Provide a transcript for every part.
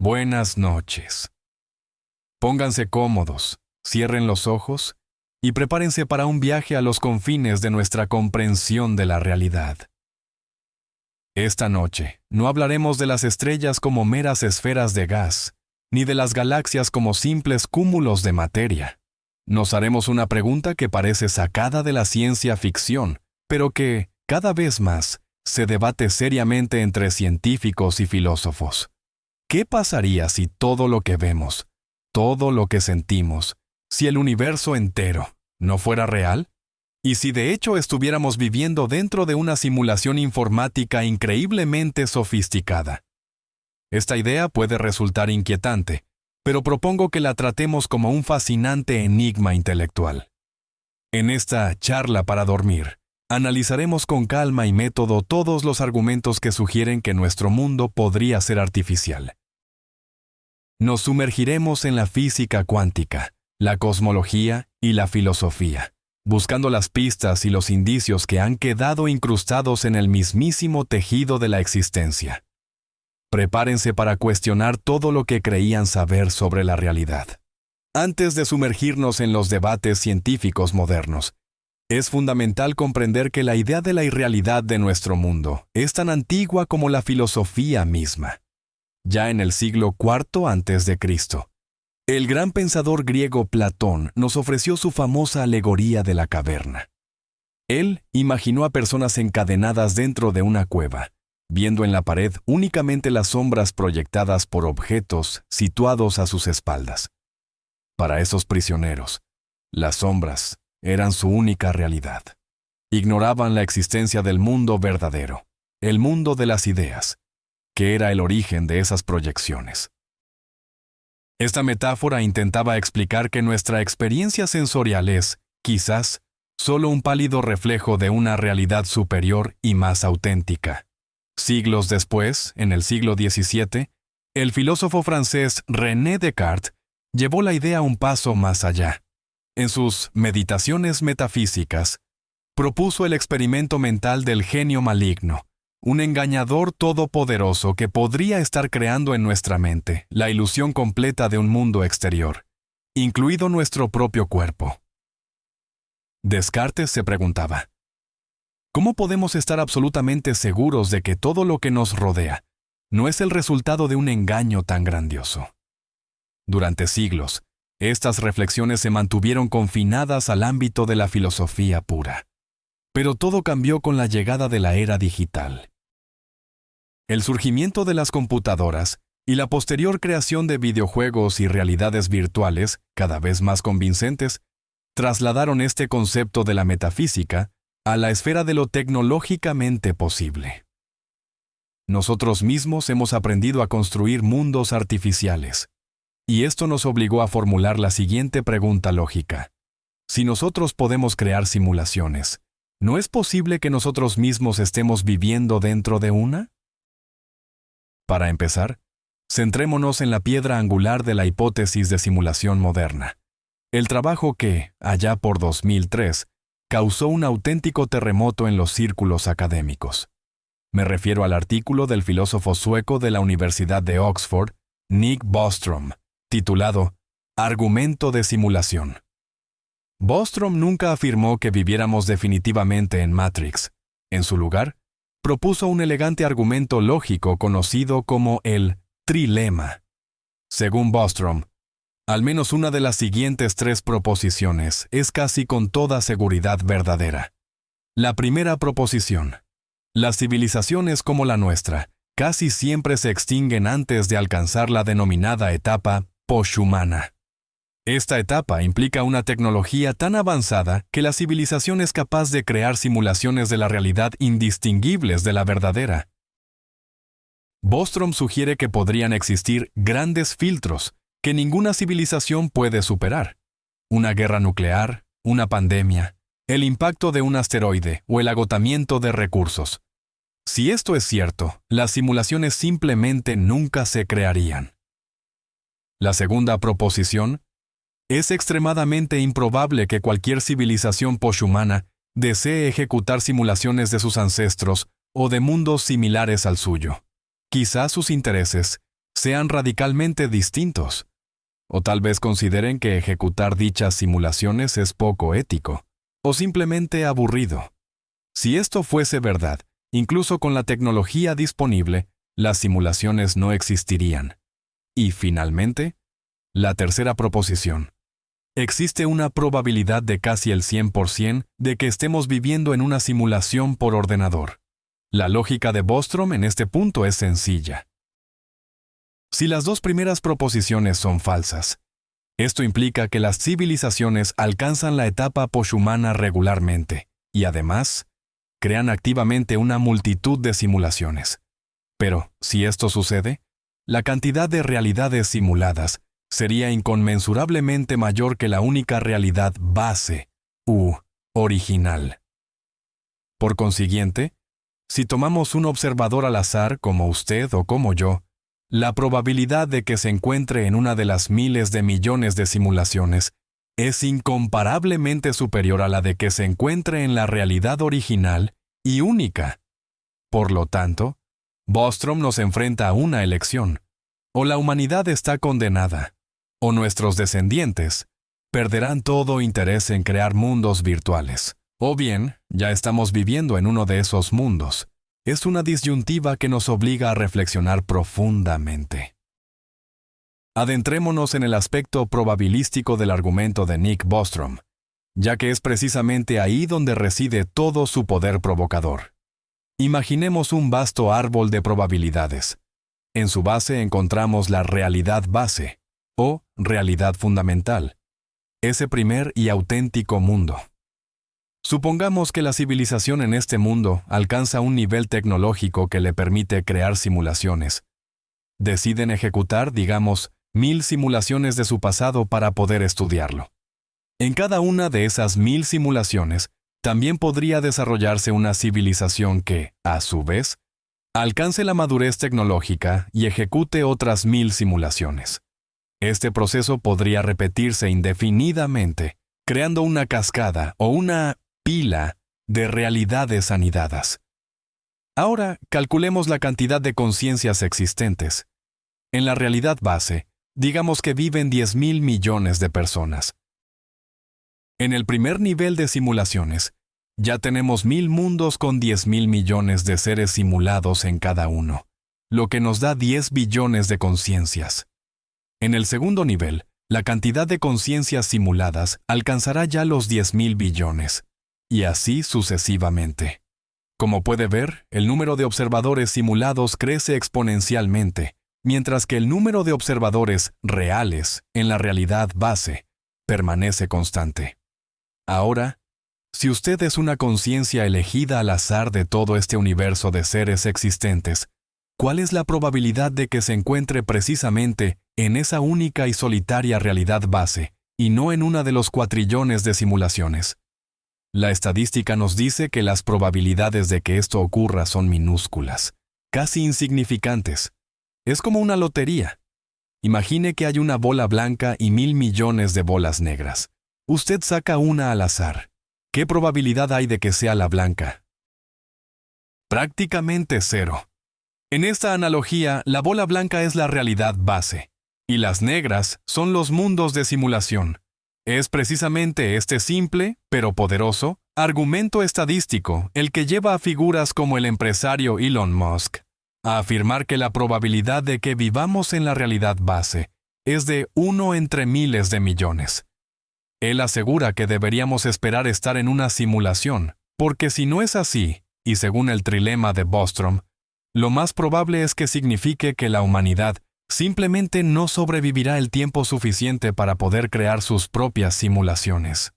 Buenas noches. Pónganse cómodos, cierren los ojos y prepárense para un viaje a los confines de nuestra comprensión de la realidad. Esta noche no hablaremos de las estrellas como meras esferas de gas, ni de las galaxias como simples cúmulos de materia. Nos haremos una pregunta que parece sacada de la ciencia ficción, pero que, cada vez más, se debate seriamente entre científicos y filósofos. ¿Qué pasaría si todo lo que vemos, todo lo que sentimos, si el universo entero no fuera real? ¿Y si de hecho estuviéramos viviendo dentro de una simulación informática increíblemente sofisticada? Esta idea puede resultar inquietante, pero propongo que la tratemos como un fascinante enigma intelectual. En esta charla para dormir, analizaremos con calma y método todos los argumentos que sugieren que nuestro mundo podría ser artificial. Nos sumergiremos en la física cuántica, la cosmología y la filosofía, buscando las pistas y los indicios que han quedado incrustados en el mismísimo tejido de la existencia. Prepárense para cuestionar todo lo que creían saber sobre la realidad. Antes de sumergirnos en los debates científicos modernos, es fundamental comprender que la idea de la irrealidad de nuestro mundo es tan antigua como la filosofía misma. Ya en el siglo IV a.C., el gran pensador griego Platón nos ofreció su famosa alegoría de la caverna. Él imaginó a personas encadenadas dentro de una cueva, viendo en la pared únicamente las sombras proyectadas por objetos situados a sus espaldas. Para esos prisioneros, las sombras eran su única realidad. Ignoraban la existencia del mundo verdadero, el mundo de las ideas, que era el origen de esas proyecciones. Esta metáfora intentaba explicar que nuestra experiencia sensorial es, quizás, solo un pálido reflejo de una realidad superior y más auténtica. Siglos después, en el siglo XVII, el filósofo francés René Descartes llevó la idea un paso más allá. En sus Meditaciones metafísicas, propuso el experimento mental del genio maligno, un engañador todopoderoso que podría estar creando en nuestra mente la ilusión completa de un mundo exterior, incluido nuestro propio cuerpo. Descartes se preguntaba, ¿cómo podemos estar absolutamente seguros de que todo lo que nos rodea no es el resultado de un engaño tan grandioso? Durante siglos, estas reflexiones se mantuvieron confinadas al ámbito de la filosofía pura. Pero todo cambió con la llegada de la era digital. El surgimiento de las computadoras y la posterior creación de videojuegos y realidades virtuales, cada vez más convincentes, trasladaron este concepto de la metafísica a la esfera de lo tecnológicamente posible. Nosotros mismos hemos aprendido a construir mundos artificiales. Y esto nos obligó a formular la siguiente pregunta lógica. Si nosotros podemos crear simulaciones, ¿no es posible que nosotros mismos estemos viviendo dentro de una? Para empezar, centrémonos en la piedra angular de la hipótesis de simulación moderna. El trabajo que, allá por 2003, causó un auténtico terremoto en los círculos académicos. Me refiero al artículo del filósofo sueco de la Universidad de Oxford, Nick Bostrom, titulado Argumento de simulación. Bostrom nunca afirmó que viviéramos definitivamente en Matrix. En su lugar, propuso un elegante argumento lógico conocido como el trilema. Según Bostrom, al menos una de las siguientes tres proposiciones es casi con toda seguridad verdadera. La primera proposición: las civilizaciones como la nuestra casi siempre se extinguen antes de alcanzar la denominada etapa poshumana. Esta etapa implica una tecnología tan avanzada que la civilización es capaz de crear simulaciones de la realidad indistinguibles de la verdadera. Bostrom sugiere que podrían existir grandes filtros que ninguna civilización puede superar. Una guerra nuclear, una pandemia, el impacto de un asteroide o el agotamiento de recursos. Si esto es cierto, las simulaciones simplemente nunca se crearían. La segunda proposición: es extremadamente improbable que cualquier civilización poshumana desee ejecutar simulaciones de sus ancestros o de mundos similares al suyo. Quizás sus intereses sean radicalmente distintos, o tal vez consideren que ejecutar dichas simulaciones es poco ético, o simplemente aburrido. Si esto fuese verdad, incluso con la tecnología disponible, las simulaciones no existirían. Y finalmente, la tercera proposición. Existe una probabilidad de casi el 100% de que estemos viviendo en una simulación por ordenador. La lógica de Bostrom en este punto es sencilla. Si las dos primeras proposiciones son falsas, esto implica que las civilizaciones alcanzan la etapa poshumana regularmente y además crean activamente una multitud de simulaciones. Pero, si esto sucede, la cantidad de realidades simuladas sería inconmensurablemente mayor que la única realidad base, u original. Por consiguiente, si tomamos un observador al azar como usted o como yo, la probabilidad de que se encuentre en una de las miles de millones de simulaciones es incomparablemente superior a la de que se encuentre en la realidad original y única. Por lo tanto, Bostrom nos enfrenta a una elección. O la humanidad está condenada, o nuestros descendientes perderán todo interés en crear mundos virtuales. O bien, ya estamos viviendo en uno de esos mundos. Es una disyuntiva que nos obliga a reflexionar profundamente. Adentrémonos en el aspecto probabilístico del argumento de Nick Bostrom, ya que es precisamente ahí donde reside todo su poder provocador. Imaginemos un vasto árbol de probabilidades. En su base encontramos la realidad base, o realidad fundamental, ese primer y auténtico mundo. Supongamos que la civilización en este mundo alcanza un nivel tecnológico que le permite crear simulaciones. Deciden ejecutar, digamos, 1000 simulaciones de su pasado para poder estudiarlo. En cada una de esas 1000 simulaciones, también podría desarrollarse una civilización que, a su vez, alcance la madurez tecnológica y ejecute otras 1000 simulaciones. Este proceso podría repetirse indefinidamente, creando una cascada o una pila de realidades anidadas. Ahora, calculemos la cantidad de conciencias existentes. En la realidad base, digamos que viven 10.000 millones de personas. En el primer nivel de simulaciones, ya tenemos 1000 mundos con 10.000 millones de seres simulados en cada uno, lo que nos da 10 billones de conciencias. En el segundo nivel, la cantidad de conciencias simuladas alcanzará ya los 10.000 billones, y así sucesivamente. Como puede ver, el número de observadores simulados crece exponencialmente, mientras que el número de observadores reales en la realidad base permanece constante. Ahora, si usted es una conciencia elegida al azar de todo este universo de seres existentes, ¿cuál es la probabilidad de que se encuentre precisamente en esa única y solitaria realidad base, y no en una de los cuatrillones de simulaciones? La estadística nos dice que las probabilidades de que esto ocurra son minúsculas, casi insignificantes. Es como una lotería. Imagine que hay una bola blanca y 1.000 millones de bolas negras. Usted saca una al azar. ¿Qué probabilidad hay de que sea la blanca? Prácticamente cero. En esta analogía, la bola blanca es la realidad base, y las negras son los mundos de simulación. Es precisamente este simple, pero poderoso, argumento estadístico el que lleva a figuras como el empresario Elon Musk a afirmar que la probabilidad de que vivamos en la realidad base es de 1 entre miles de millones. Él asegura que deberíamos esperar estar en una simulación, porque si no es así, y según el trilema de Bostrom, lo más probable es que signifique que la humanidad simplemente no sobrevivirá el tiempo suficiente para poder crear sus propias simulaciones.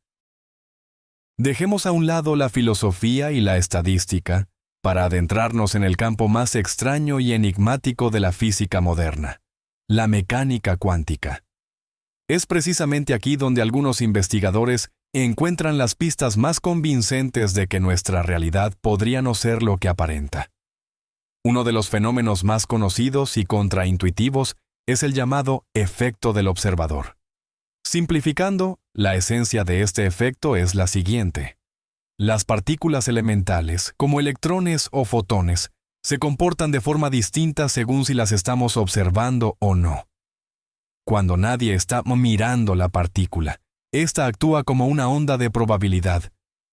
Dejemos a un lado la filosofía y la estadística para adentrarnos en el campo más extraño y enigmático de la física moderna, la mecánica cuántica. Es precisamente aquí donde algunos investigadores encuentran las pistas más convincentes de que nuestra realidad podría no ser lo que aparenta. Uno de los fenómenos más conocidos y contraintuitivos es el llamado efecto del observador. Simplificando, la esencia de este efecto es la siguiente. Las partículas elementales, como electrones o fotones, se comportan de forma distinta según si las estamos observando o no. Cuando nadie está mirando la partícula, esta actúa como una onda de probabilidad,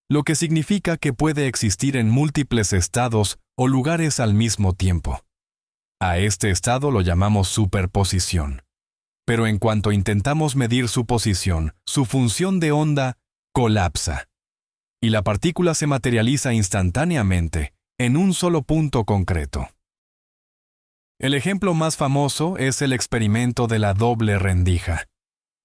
lo que significa que puede existir en múltiples estados o lugares al mismo tiempo. A este estado lo llamamos superposición. Pero en cuanto intentamos medir su posición, su función de onda colapsa, y la partícula se materializa instantáneamente en un solo punto concreto. El ejemplo más famoso es el experimento de la doble rendija.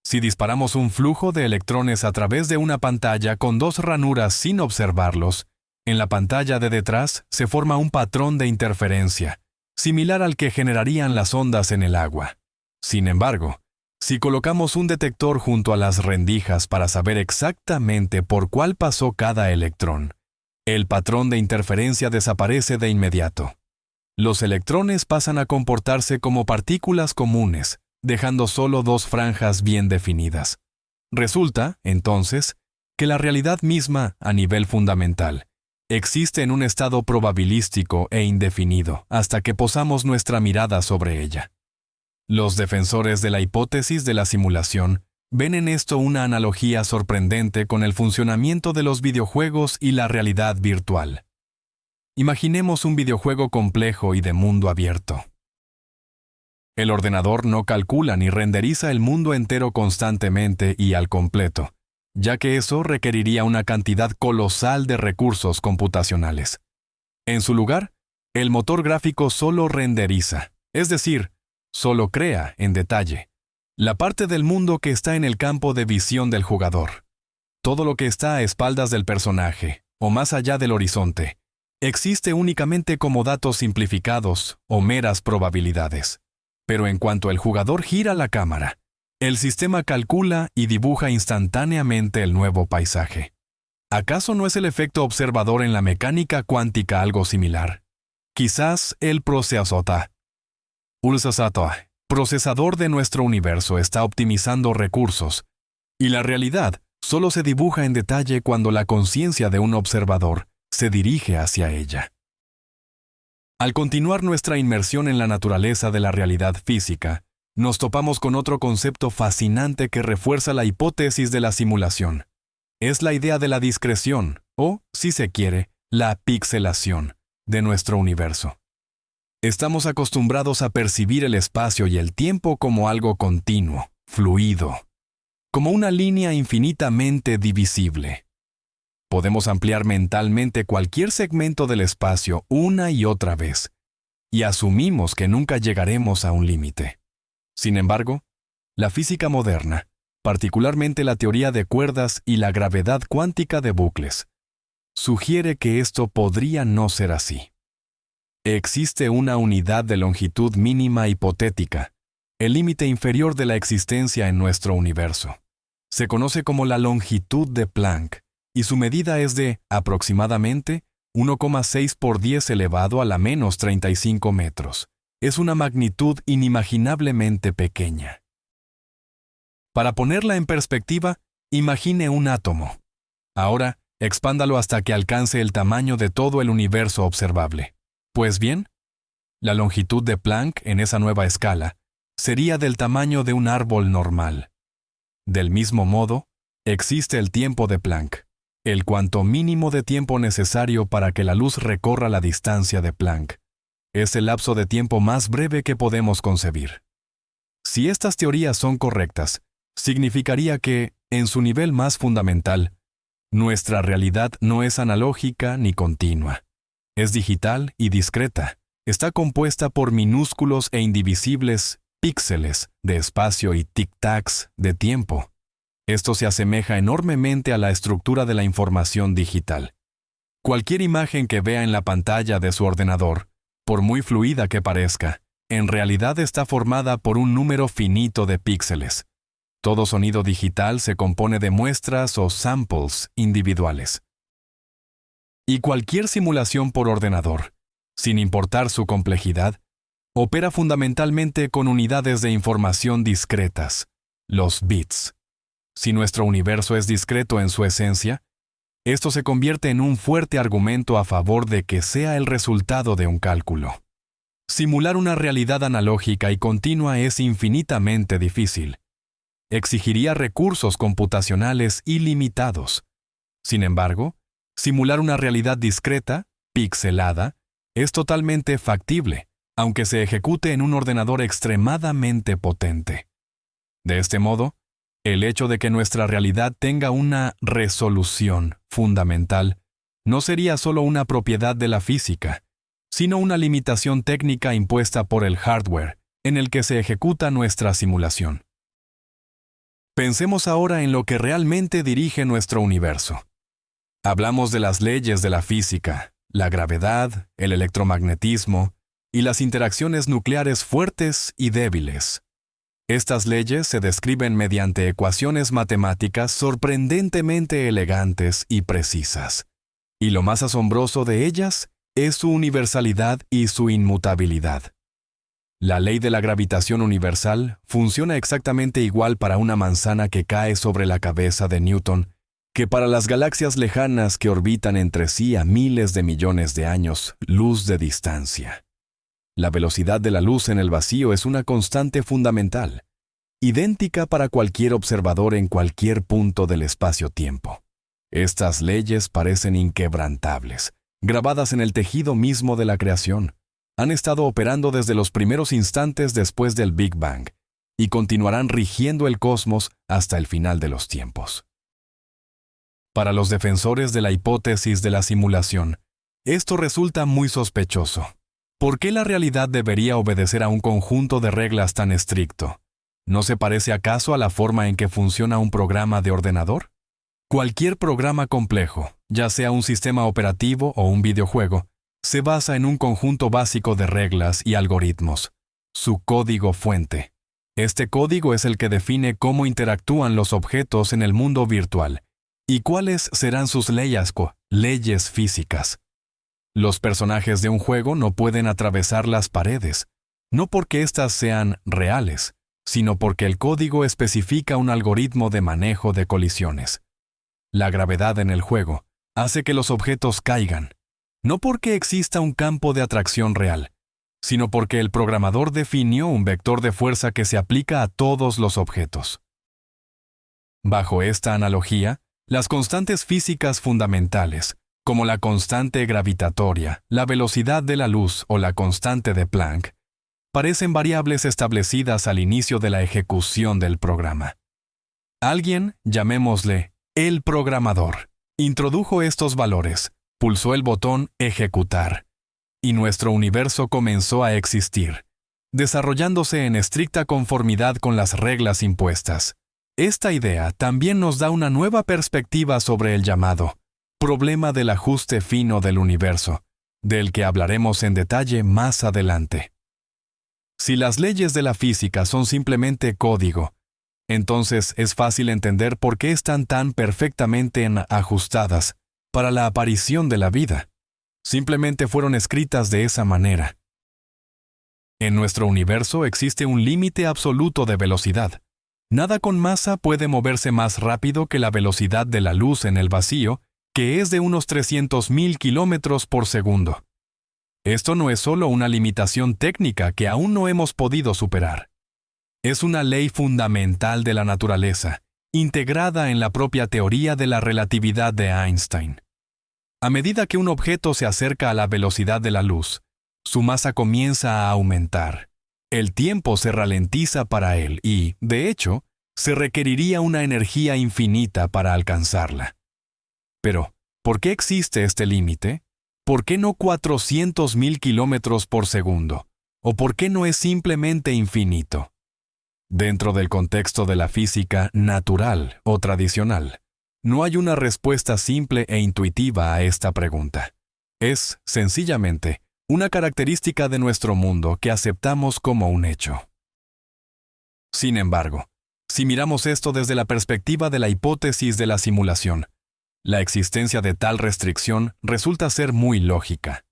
Si disparamos un flujo de electrones a través de una pantalla con dos ranuras sin observarlos, en la pantalla de detrás se forma un patrón de interferencia, similar al que generarían las ondas en el agua. Sin embargo, si colocamos un detector junto a las rendijas para saber exactamente por cuál pasó cada electrón, el patrón de interferencia desaparece de inmediato. Los electrones pasan a comportarse como partículas comunes, dejando solo dos franjas bien definidas. Resulta, entonces, que la realidad misma, a nivel fundamental, existe en un estado probabilístico e indefinido hasta que posamos nuestra mirada sobre ella. Los defensores de la hipótesis de la simulación ven en esto una analogía sorprendente con el funcionamiento de los videojuegos y la realidad virtual. Imaginemos un videojuego complejo y de mundo abierto. El ordenador no calcula ni renderiza el mundo entero constantemente y al completo, ya que eso requeriría una cantidad colosal de recursos computacionales. En su lugar, el motor gráfico solo renderiza, es decir, solo crea en detalle la parte del mundo que está en el campo de visión del jugador. Todo lo que está a espaldas del personaje, o más allá del horizonte, existe únicamente como datos simplificados o meras probabilidades. Pero en cuanto el jugador gira la cámara, el sistema calcula y dibuja instantáneamente el nuevo paisaje. ¿Acaso no es el efecto observador en la mecánica cuántica algo similar? Quizás el procesador de nuestro universo está optimizando recursos, y la realidad solo se dibuja en detalle cuando la conciencia de un observador se dirige hacia ella. Al continuar nuestra inmersión en la naturaleza de la realidad física, nos topamos con otro concepto fascinante que refuerza la hipótesis de la simulación. Es la idea de la discreción, o, si se quiere, la pixelación de nuestro universo. Estamos acostumbrados a percibir el espacio y el tiempo como algo continuo, fluido, como una línea infinitamente divisible. Podemos ampliar mentalmente cualquier segmento del espacio una y otra vez, y asumimos que nunca llegaremos a un límite. Sin embargo, la física moderna, particularmente la teoría de cuerdas y la gravedad cuántica de bucles, sugiere que esto podría no ser así. Existe una unidad de longitud mínima hipotética, el límite inferior de la existencia en nuestro universo. Se conoce como la longitud de Planck, y su medida es de, aproximadamente, 1,6 por 10 elevado a la menos 35 metros. Es una magnitud inimaginablemente pequeña. Para ponerla en perspectiva, imagine un átomo. Ahora, expándalo hasta que alcance el tamaño de todo el universo observable. Pues bien, la longitud de Planck en esa nueva escala sería del tamaño de un árbol normal. Del mismo modo, existe el tiempo de Planck, el cuanto mínimo de tiempo necesario para que la luz recorra la distancia de Planck. Es el lapso de tiempo más breve que podemos concebir. Si estas teorías son correctas, significaría que, en su nivel más fundamental, nuestra realidad no es analógica ni continua. Es digital y discreta. Está compuesta por minúsculos e indivisibles píxeles de espacio y tic-tacs de tiempo. Esto se asemeja enormemente a la estructura de la información digital. Cualquier imagen que vea en la pantalla de su ordenador, por muy fluida que parezca, en realidad está formada por un número finito de píxeles. Todo sonido digital se compone de muestras o samples individuales. Y cualquier simulación por ordenador, sin importar su complejidad, opera fundamentalmente con unidades de información discretas, los bits. Si nuestro universo es discreto en su esencia, Esto se convierte en un fuerte argumento a favor de que sea el resultado de un cálculo. Simular una realidad analógica y continua es infinitamente difícil. Exigiría recursos computacionales ilimitados. Sin embargo, simular una realidad discreta, pixelada, es totalmente factible, aunque se ejecute en un ordenador extremadamente potente. De este modo, el hecho de que nuestra realidad tenga una resolución fundamental no sería solo una propiedad de la física, sino una limitación técnica impuesta por el hardware en el que se ejecuta nuestra simulación. Pensemos ahora en lo que realmente dirige nuestro universo. Hablamos de las leyes de la física, la gravedad, el electromagnetismo y las interacciones nucleares fuertes y débiles. Estas leyes se describen mediante ecuaciones matemáticas sorprendentemente elegantes y precisas. Y lo más asombroso de ellas es su universalidad y su inmutabilidad. La ley de la gravitación universal funciona exactamente igual para una manzana que cae sobre la cabeza de Newton que para las galaxias lejanas que orbitan entre sí a miles de millones de años luz de distancia. La velocidad de la luz en el vacío es una constante fundamental, idéntica para cualquier observador en cualquier punto del espacio-tiempo. Estas leyes parecen inquebrantables, grabadas en el tejido mismo de la creación. Han estado operando desde los primeros instantes después del Big Bang y continuarán rigiendo el cosmos hasta el final de los tiempos. Para los defensores de la hipótesis de la simulación, esto resulta muy sospechoso. ¿Por qué la realidad debería obedecer a un conjunto de reglas tan estricto? ¿No se parece acaso a la forma en que funciona un programa de ordenador? Cualquier programa complejo, ya sea un sistema operativo o un videojuego, se basa en un conjunto básico de reglas y algoritmos, su código fuente. Este código es el que define cómo interactúan los objetos en el mundo virtual y cuáles serán sus leyes físicas. Los personajes de un juego no pueden atravesar las paredes, no porque éstas sean reales, sino porque el código especifica un algoritmo de manejo de colisiones. La gravedad en el juego hace que los objetos caigan, no porque exista un campo de atracción real, sino porque el programador definió un vector de fuerza que se aplica a todos los objetos. Bajo esta analogía, las constantes físicas fundamentales, como la constante gravitatoria, la velocidad de la luz o la constante de Planck, parecen variables establecidas al inicio de la ejecución del programa. Alguien, llamémosle el programador, introdujo estos valores, pulsó el botón Ejecutar, y nuestro universo comenzó a existir, desarrollándose en estricta conformidad con las reglas impuestas. Esta idea también nos da una nueva perspectiva sobre el llamado problema del ajuste fino del universo, del que hablaremos en detalle más adelante. Si las leyes de la física son simplemente código, entonces es fácil entender por qué están tan perfectamente ajustadas para la aparición de la vida. Simplemente fueron escritas de esa manera. En nuestro universo existe un límite absoluto de velocidad. Nada con masa puede moverse más rápido que la velocidad de la luz en el vacío, que es de unos 300.000 kilómetros por segundo. Esto no es solo una limitación técnica que aún no hemos podido superar. Es una ley fundamental de la naturaleza, integrada en la propia teoría de la relatividad de Einstein. A medida que un objeto se acerca a la velocidad de la luz, su masa comienza a aumentar. El tiempo se ralentiza para él y, de hecho, se requeriría una energía infinita para alcanzarla. Pero, ¿por qué existe este límite? ¿Por qué no 400.000 kilómetros por segundo? ¿O por qué no es simplemente infinito? Dentro del contexto de la física natural o tradicional, no hay una respuesta simple e intuitiva a esta pregunta. Es, sencillamente, una característica de nuestro mundo que aceptamos como un hecho. Sin embargo, si miramos esto desde la perspectiva de la hipótesis de la simulación, la existencia de tal restricción resulta ser muy lógica.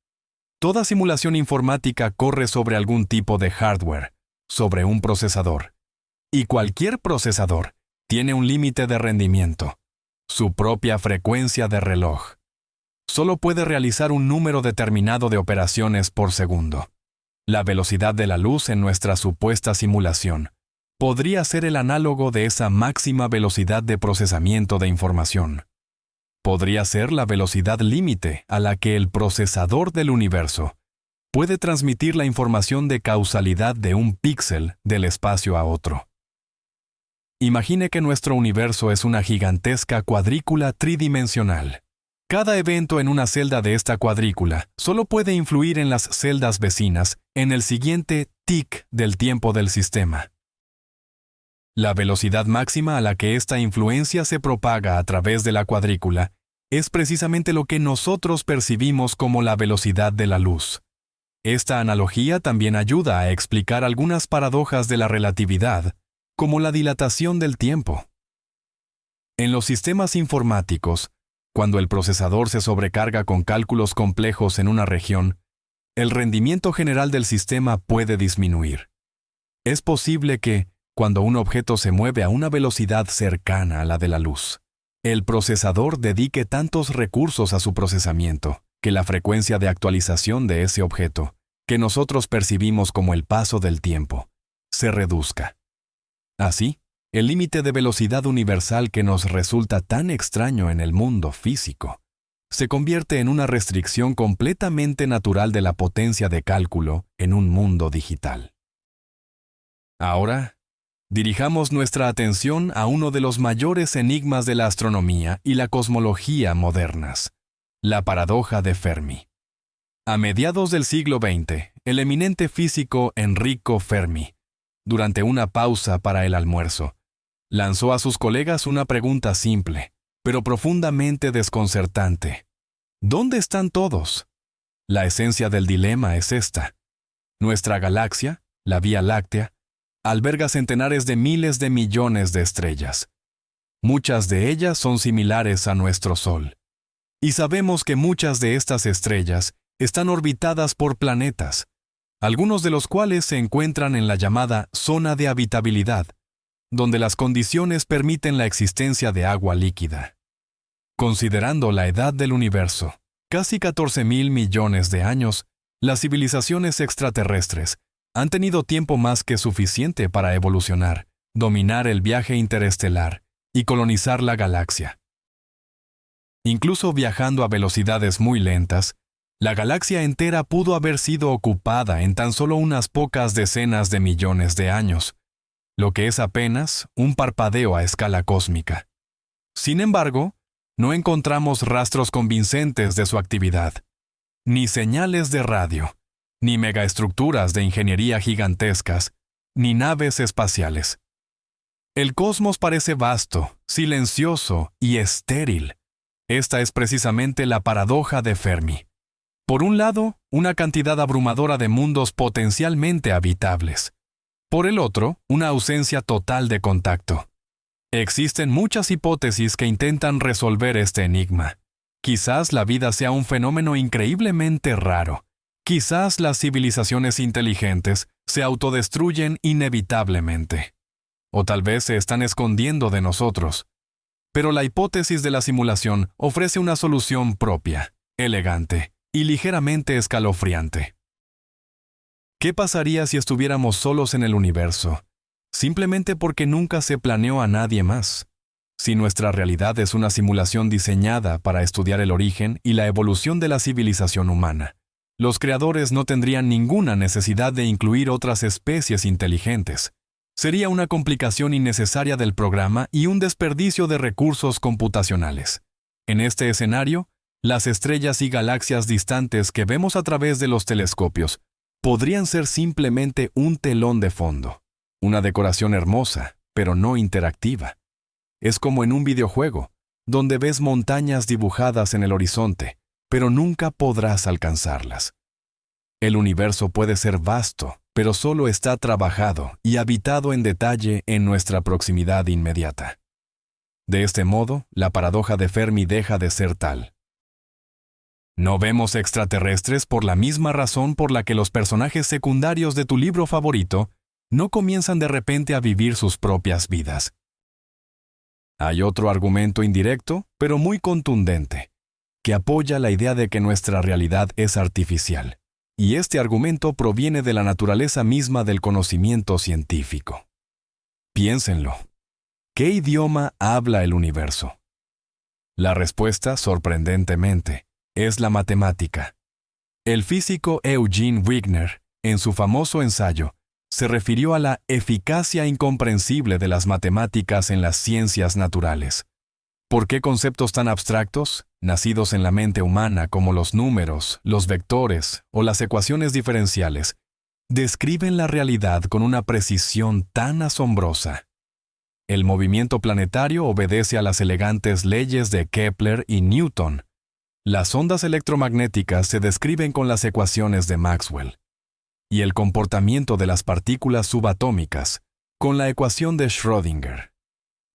Toda simulación informática corre sobre algún tipo de hardware, sobre un procesador. Y cualquier procesador tiene un límite de rendimiento. su propia frecuencia de reloj. Solo puede realizar un número determinado de operaciones por segundo. La velocidad de la luz en nuestra supuesta simulación podría ser el análogo de esa máxima velocidad de procesamiento de información. Podría ser la velocidad límite a la que el procesador del universo puede transmitir la información de causalidad de un píxel del espacio a otro. Imagine que nuestro universo es una gigantesca cuadrícula tridimensional. Cada evento en una celda de esta cuadrícula solo puede influir en las celdas vecinas en el siguiente tic del tiempo del sistema. La velocidad máxima a la que esta influencia se propaga a través de la cuadrícula es precisamente lo que nosotros percibimos como la velocidad de la luz. Esta analogía también ayuda a explicar algunas paradojas de la relatividad, como la dilatación del tiempo. En los sistemas informáticos, cuando el procesador se sobrecarga con cálculos complejos en una región, el rendimiento general del sistema puede disminuir. Es posible que, cuando un objeto se mueve a una velocidad cercana a la de la luz, el procesador dedique tantos recursos a su procesamiento que la frecuencia de actualización de ese objeto, que nosotros percibimos como el paso del tiempo, se reduzca. Así, el límite de velocidad universal que nos resulta tan extraño en el mundo físico se convierte en una restricción completamente natural de la potencia de cálculo en un mundo digital. Ahora, dirijamos nuestra atención a uno de los mayores enigmas de la astronomía y la cosmología modernas, la paradoja de Fermi. A mediados del siglo XX, el eminente físico Enrico Fermi, durante una pausa para el almuerzo, lanzó a sus colegas una pregunta simple, pero profundamente desconcertante. ¿Dónde están todos? La esencia del dilema es esta. Nuestra galaxia, la Vía Láctea, alberga centenares de miles de millones de estrellas. Muchas de ellas son similares a nuestro Sol. Y sabemos que muchas de estas estrellas están orbitadas por planetas, algunos de los cuales se encuentran en la llamada zona de habitabilidad, donde las condiciones permiten la existencia de agua líquida. Considerando la edad del universo, casi 14.000 millones de años, las civilizaciones extraterrestres han tenido tiempo más que suficiente para evolucionar, dominar el viaje interestelar y colonizar la galaxia. Incluso viajando a velocidades muy lentas, la galaxia entera pudo haber sido ocupada en tan solo unas pocas decenas de millones de años, lo que es apenas un parpadeo a escala cósmica. Sin embargo, no encontramos rastros convincentes de su actividad, ni señales de radio, ni megaestructuras de ingeniería gigantescas, ni naves espaciales. El cosmos parece vasto, silencioso y estéril. Esta es precisamente la paradoja de Fermi. Por un lado, una cantidad abrumadora de mundos potencialmente habitables. Por el otro, una ausencia total de contacto. Existen muchas hipótesis que intentan resolver este enigma. Quizás la vida sea un fenómeno increíblemente raro. Quizás las civilizaciones inteligentes se autodestruyen inevitablemente. O tal vez se están escondiendo de nosotros. Pero la hipótesis de la simulación ofrece una solución propia, elegante y ligeramente escalofriante. ¿Qué pasaría si estuviéramos solos en el universo? Simplemente porque nunca se planeó a nadie más. Si nuestra realidad es una simulación diseñada para estudiar el origen y la evolución de la civilización humana, los creadores no tendrían ninguna necesidad de incluir otras especies inteligentes. Sería una complicación innecesaria del programa y un desperdicio de recursos computacionales. En este escenario, las estrellas y galaxias distantes que vemos a través de los telescopios podrían ser simplemente un telón de fondo, una decoración hermosa, pero no interactiva. Es como en un videojuego, donde ves montañas dibujadas en el horizonte, pero nunca podrás alcanzarlas. El universo puede ser vasto, pero solo está trabajado y habitado en detalle en nuestra proximidad inmediata. De este modo, la paradoja de Fermi deja de ser tal. No vemos extraterrestres por la misma razón por la que los personajes secundarios de tu libro favorito no comienzan de repente a vivir sus propias vidas. Hay otro argumento indirecto, pero muy contundente, que apoya la idea de que nuestra realidad es artificial, y este argumento proviene de la naturaleza misma del conocimiento científico. Piénsenlo. ¿Qué idioma habla el universo? La respuesta, sorprendentemente, es la matemática. El físico Eugene Wigner, en su famoso ensayo, se refirió a la eficacia incomprensible de las matemáticas en las ciencias naturales. ¿Por qué conceptos tan abstractos, nacidos en la mente humana como los números, los vectores o las ecuaciones diferenciales, describen la realidad con una precisión tan asombrosa? El movimiento planetario obedece a las elegantes leyes de Kepler y Newton. Las ondas electromagnéticas se describen con las ecuaciones de Maxwell. Y el comportamiento de las partículas subatómicas, con la ecuación de Schrödinger.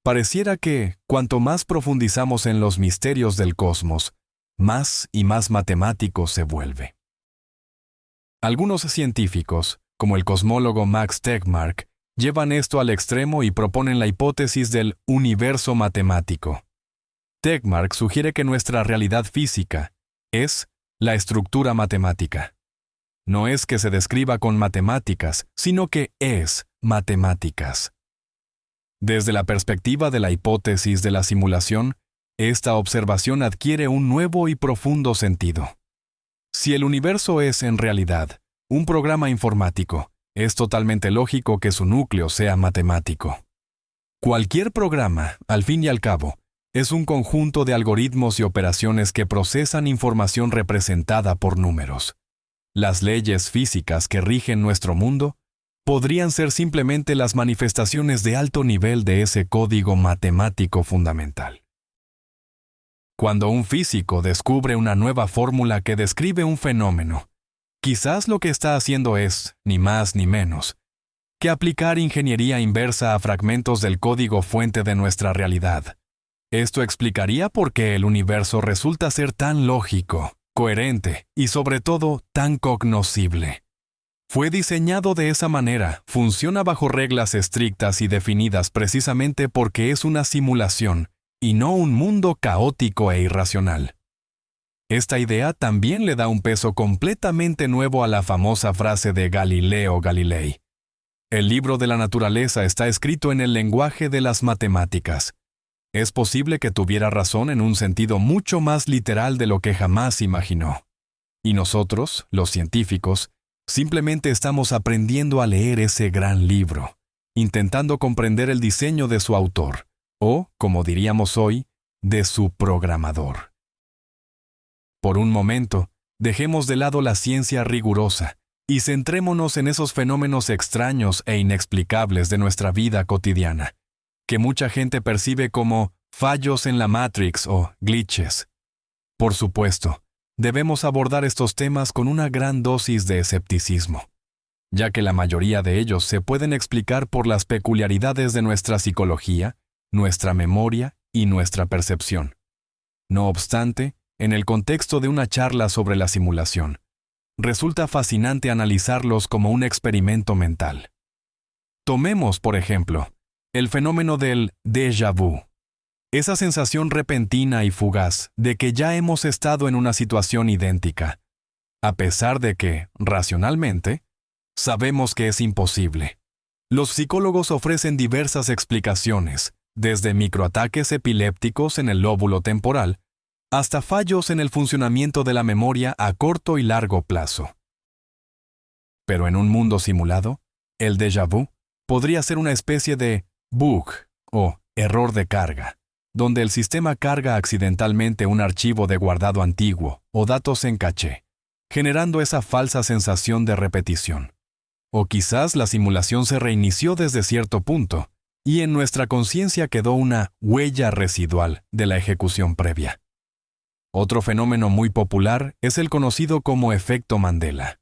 Pareciera que, cuanto más profundizamos en los misterios del cosmos, más y más matemático se vuelve. Algunos científicos, como el cosmólogo Max Tegmark, llevan esto al extremo y proponen la hipótesis del universo matemático. Tegmark sugiere que nuestra realidad física es la estructura matemática. No es que se describa con matemáticas, sino que es matemáticas. Desde la perspectiva de la hipótesis de la simulación, esta observación adquiere un nuevo y profundo sentido. Si el universo es, en realidad, un programa informático, es totalmente lógico que su núcleo sea matemático. Cualquier programa, al fin y al cabo, es un conjunto de algoritmos y operaciones que procesan información representada por números. Las leyes físicas que rigen nuestro mundo podrían ser simplemente las manifestaciones de alto nivel de ese código matemático fundamental. Cuando un físico descubre una nueva fórmula que describe un fenómeno, quizás lo que está haciendo es, ni más ni menos, que aplicar ingeniería inversa a fragmentos del código fuente de nuestra realidad. Esto explicaría por qué el universo resulta ser tan lógico, coherente y sobre todo tan cognoscible. Fue diseñado de esa manera, funciona bajo reglas estrictas y definidas precisamente porque es una simulación y no un mundo caótico e irracional. Esta idea también le da un peso completamente nuevo a la famosa frase de Galileo Galilei. El libro de la naturaleza está escrito en el lenguaje de las matemáticas. Es posible que tuviera razón en un sentido mucho más literal de lo que jamás imaginó. Y nosotros, los científicos, simplemente estamos aprendiendo a leer ese gran libro, intentando comprender el diseño de su autor, o, como diríamos hoy, de su programador. Por un momento, dejemos de lado la ciencia rigurosa y centrémonos en esos fenómenos extraños e inexplicables de nuestra vida cotidiana, que mucha gente percibe como fallos en la Matrix o glitches. Por supuesto, debemos abordar estos temas con una gran dosis de escepticismo, ya que la mayoría de ellos se pueden explicar por las peculiaridades de nuestra psicología, nuestra memoria y nuestra percepción. No obstante, en el contexto de una charla sobre la simulación, resulta fascinante analizarlos como un experimento mental. Tomemos, por ejemplo, el fenómeno del déjà vu. Esa sensación repentina y fugaz de que ya hemos estado en una situación idéntica, a pesar de que, racionalmente, sabemos que es imposible. Los psicólogos ofrecen diversas explicaciones, desde microataques epilépticos en el lóbulo temporal, hasta fallos en el funcionamiento de la memoria a corto y largo plazo. Pero en un mundo simulado, el déjà vu podría ser una especie de bug o error de carga, donde el sistema carga accidentalmente un archivo de guardado antiguo o datos en caché, generando esa falsa sensación de repetición. O quizás la simulación se reinició desde cierto punto y en nuestra conciencia quedó una huella residual de la ejecución previa. Otro fenómeno muy popular es el conocido como efecto Mandela.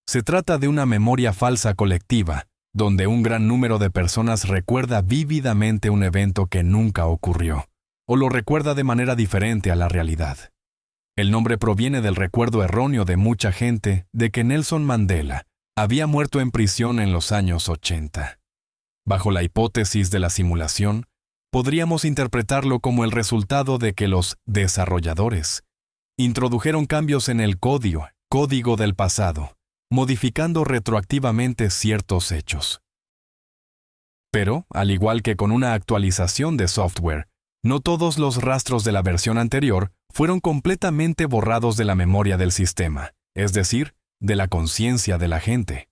Se trata de una memoria falsa colectiva, donde un gran número de personas recuerda vívidamente un evento que nunca ocurrió, o lo recuerda de manera diferente a la realidad. El nombre proviene del recuerdo erróneo de mucha gente de que Nelson Mandela había muerto en prisión en los años 80. Bajo la hipótesis de la simulación, podríamos interpretarlo como el resultado de que los desarrolladores introdujeron cambios en el código del pasado, modificando retroactivamente ciertos hechos. Pero, al igual que con una actualización de software, no todos los rastros de la versión anterior fueron completamente borrados de la memoria del sistema, es decir, de la conciencia de la gente.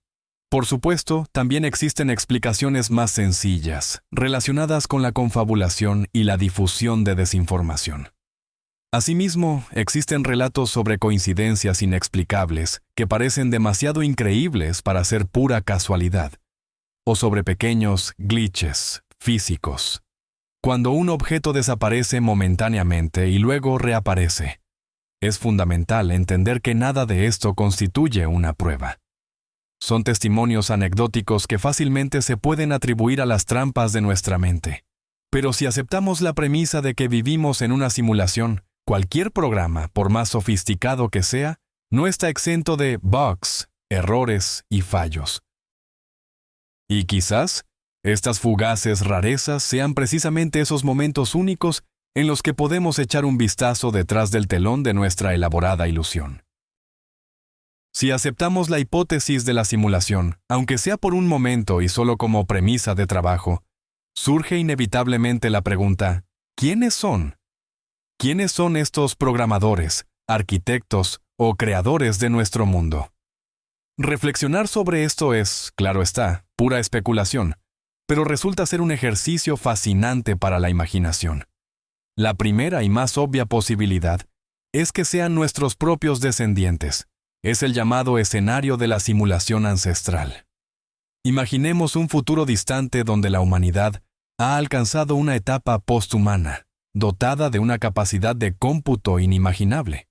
Por supuesto, también existen explicaciones más sencillas, relacionadas con la confabulación y la difusión de desinformación. Asimismo, existen relatos sobre coincidencias inexplicables que parecen demasiado increíbles para ser pura casualidad, o sobre pequeños glitches físicos, cuando un objeto desaparece momentáneamente y luego reaparece. Es fundamental entender que nada de esto constituye una prueba. Son testimonios anecdóticos que fácilmente se pueden atribuir a las trampas de nuestra mente. Pero si aceptamos la premisa de que vivimos en una simulación, cualquier programa, por más sofisticado que sea, no está exento de bugs, errores y fallos. Y quizás, estas fugaces rarezas sean precisamente esos momentos únicos en los que podemos echar un vistazo detrás del telón de nuestra elaborada ilusión. Si aceptamos la hipótesis de la simulación, aunque sea por un momento y solo como premisa de trabajo, surge inevitablemente la pregunta, ¿quiénes son? ¿Quiénes son estos programadores, arquitectos o creadores de nuestro mundo? Reflexionar sobre esto es, claro está, pura especulación, pero resulta ser un ejercicio fascinante para la imaginación. La primera y más obvia posibilidad es que sean nuestros propios descendientes. Es el llamado escenario de la simulación ancestral. Imaginemos un futuro distante donde la humanidad ha alcanzado una etapa posthumana, dotada de una capacidad de cómputo inimaginable.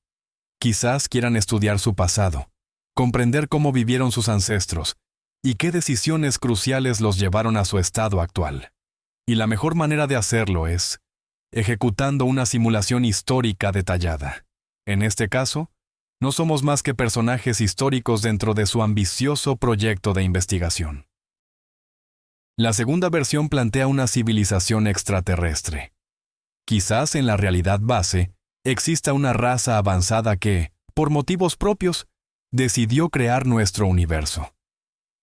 Quizás quieran estudiar su pasado, comprender cómo vivieron sus ancestros y qué decisiones cruciales los llevaron a su estado actual. Y la mejor manera de hacerlo es ejecutando una simulación histórica detallada. En este caso, no somos más que personajes históricos dentro de su ambicioso proyecto de investigación. La segunda versión plantea una civilización extraterrestre. Quizás en la realidad base exista una raza avanzada que, por motivos propios, decidió crear nuestro universo.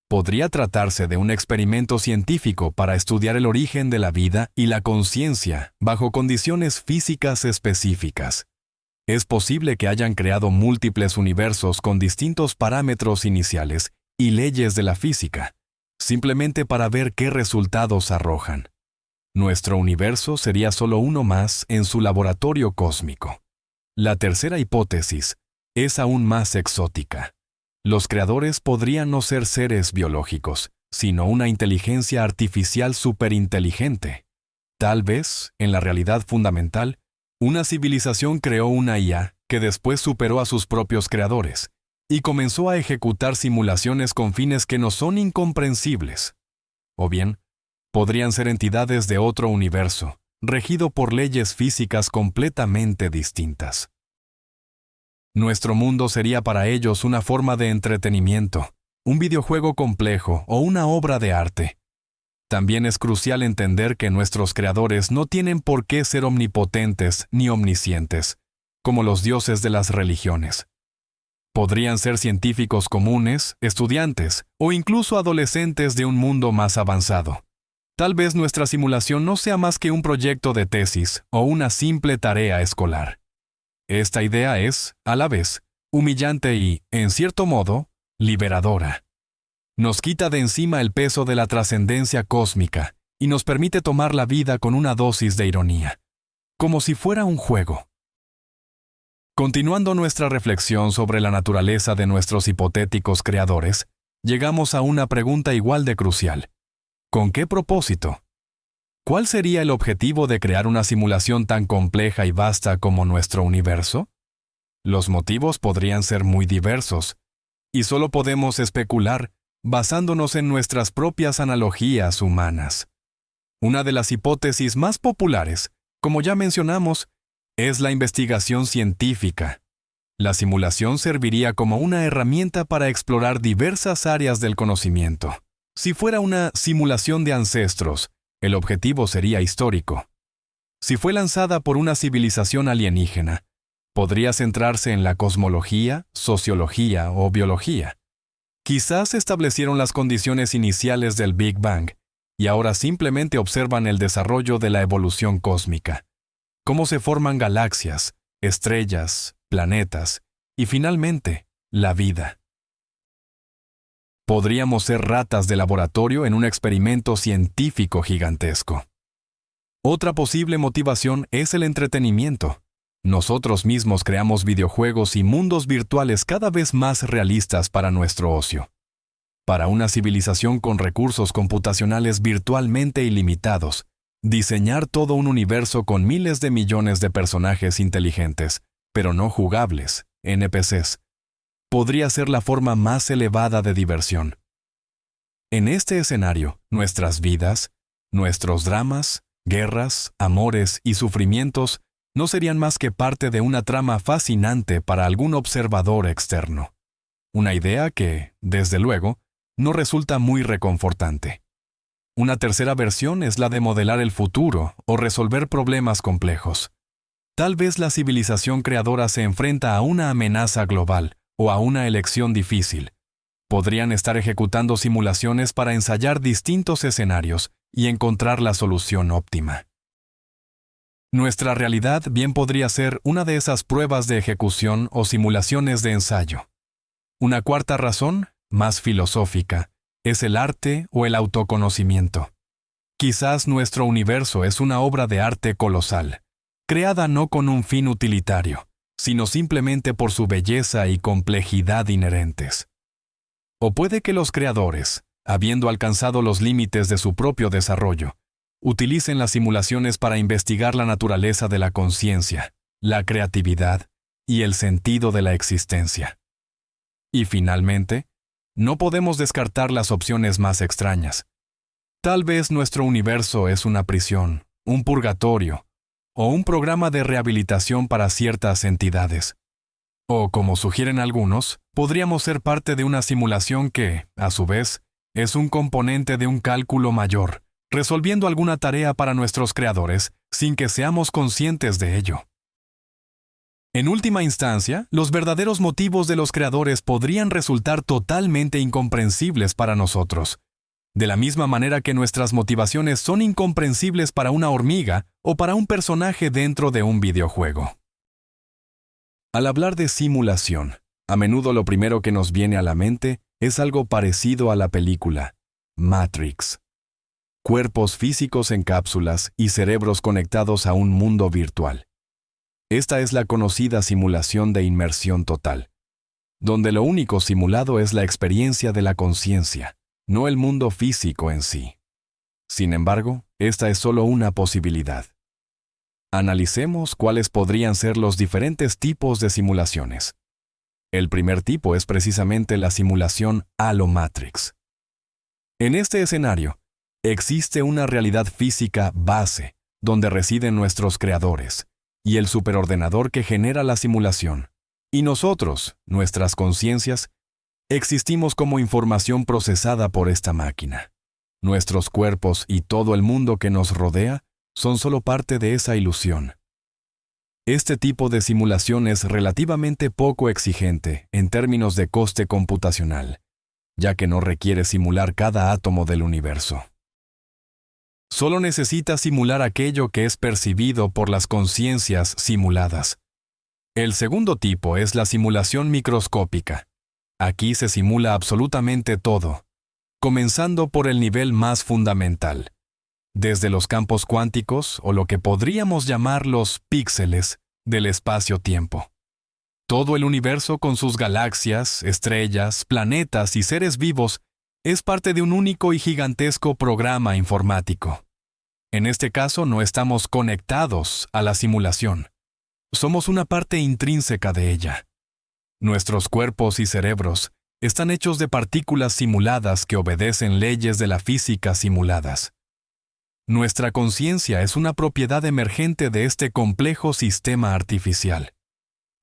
Podría tratarse de un experimento científico para estudiar el origen de la vida y la conciencia bajo condiciones físicas específicas. Es posible que hayan creado múltiples universos con distintos parámetros iniciales y leyes de la física, simplemente para ver qué resultados arrojan. Nuestro universo sería solo uno más en su laboratorio cósmico. La tercera hipótesis es aún más exótica. Los creadores podrían no ser seres biológicos, sino una inteligencia artificial superinteligente. Tal vez, en la realidad fundamental, una civilización creó una IA que después superó a sus propios creadores y comenzó a ejecutar simulaciones con fines que nos son incomprensibles. O bien, podrían ser entidades de otro universo, regido por leyes físicas completamente distintas. Nuestro mundo sería para ellos una forma de entretenimiento, un videojuego complejo o una obra de arte. También es crucial entender que nuestros creadores no tienen por qué ser omnipotentes ni omniscientes, como los dioses de las religiones. Podrían ser científicos comunes, estudiantes o incluso adolescentes de un mundo más avanzado. Tal vez nuestra simulación no sea más que un proyecto de tesis o una simple tarea escolar. Esta idea es, a la vez, humillante y, en cierto modo, liberadora. Nos quita de encima el peso de la trascendencia cósmica y nos permite tomar la vida con una dosis de ironía, como si fuera un juego. Continuando nuestra reflexión sobre la naturaleza de nuestros hipotéticos creadores, llegamos a una pregunta igual de crucial. ¿Con qué propósito? ¿Cuál sería el objetivo de crear una simulación tan compleja y vasta como nuestro universo? Los motivos podrían ser muy diversos, y solo podemos especular basándonos en nuestras propias analogías humanas. Una de las hipótesis más populares, como ya mencionamos, es la investigación científica. La simulación serviría como una herramienta para explorar diversas áreas del conocimiento. Si fuera una simulación de ancestros, el objetivo sería histórico. Si fue lanzada por una civilización alienígena, podría centrarse en la cosmología, sociología o biología. Quizás establecieron las condiciones iniciales del Big Bang y ahora simplemente observan el desarrollo de la evolución cósmica, cómo se forman galaxias, estrellas, planetas y finalmente, la vida. Podríamos ser ratas de laboratorio en un experimento científico gigantesco. Otra posible motivación es el entretenimiento. Nosotros mismos creamos videojuegos y mundos virtuales cada vez más realistas para nuestro ocio. Para una civilización con recursos computacionales virtualmente ilimitados, diseñar todo un universo con miles de millones de personajes inteligentes, pero no jugables, NPCs, podría ser la forma más elevada de diversión. En este escenario, nuestras vidas, nuestros dramas, guerras, amores y sufrimientos no serían más que parte de una trama fascinante para algún observador externo. Una idea que, desde luego, no resulta muy reconfortante. Una tercera versión es la de modelar el futuro o resolver problemas complejos. Tal vez la civilización creadora se enfrenta a una amenaza global o a una elección difícil. Podrían estar ejecutando simulaciones para ensayar distintos escenarios y encontrar la solución óptima. Nuestra realidad bien podría ser una de esas pruebas de ejecución o simulaciones de ensayo. Una cuarta razón, más filosófica, es el arte o el autoconocimiento. Quizás nuestro universo es una obra de arte colosal, creada no con un fin utilitario, sino simplemente por su belleza y complejidad inherentes. O puede que los creadores, habiendo alcanzado los límites de su propio desarrollo, utilicen las simulaciones para investigar la naturaleza de la conciencia, la creatividad y el sentido de la existencia. Y finalmente, no podemos descartar las opciones más extrañas. Tal vez nuestro universo es una prisión, un purgatorio, o un programa de rehabilitación para ciertas entidades. O, como sugieren algunos, podríamos ser parte de una simulación que, a su vez, es un componente de un cálculo mayor, resolviendo alguna tarea para nuestros creadores sin que seamos conscientes de ello. En última instancia, los verdaderos motivos de los creadores podrían resultar totalmente incomprensibles para nosotros, de la misma manera que nuestras motivaciones son incomprensibles para una hormiga o para un personaje dentro de un videojuego. Al hablar de simulación, a menudo lo primero que nos viene a la mente es algo parecido a la película Matrix. Cuerpos físicos en cápsulas y cerebros conectados a un mundo virtual. Esta es la conocida simulación de inmersión total, donde lo único simulado es la experiencia de la conciencia, no el mundo físico en sí. Sin embargo, esta es solo una posibilidad. Analicemos cuáles podrían ser los diferentes tipos de simulaciones. El primer tipo es precisamente la simulación Halo-Matrix. En este escenario, existe una realidad física base, donde residen nuestros creadores, y el superordenador que genera la simulación. Y nosotros, nuestras conciencias, existimos como información procesada por esta máquina. Nuestros cuerpos y todo el mundo que nos rodea son solo parte de esa ilusión. Este tipo de simulación es relativamente poco exigente en términos de coste computacional, ya que no requiere simular cada átomo del universo. Solo necesita simular aquello que es percibido por las conciencias simuladas. El segundo tipo es la simulación microscópica. Aquí se simula absolutamente todo, comenzando por el nivel más fundamental, desde los campos cuánticos o lo que podríamos llamar los píxeles del espacio-tiempo. Todo el universo con sus galaxias, estrellas, planetas y seres vivos es parte de un único y gigantesco programa informático. En este caso no estamos conectados a la simulación. Somos una parte intrínseca de ella. Nuestros cuerpos y cerebros están hechos de partículas simuladas que obedecen leyes de la física simuladas. Nuestra conciencia es una propiedad emergente de este complejo sistema artificial.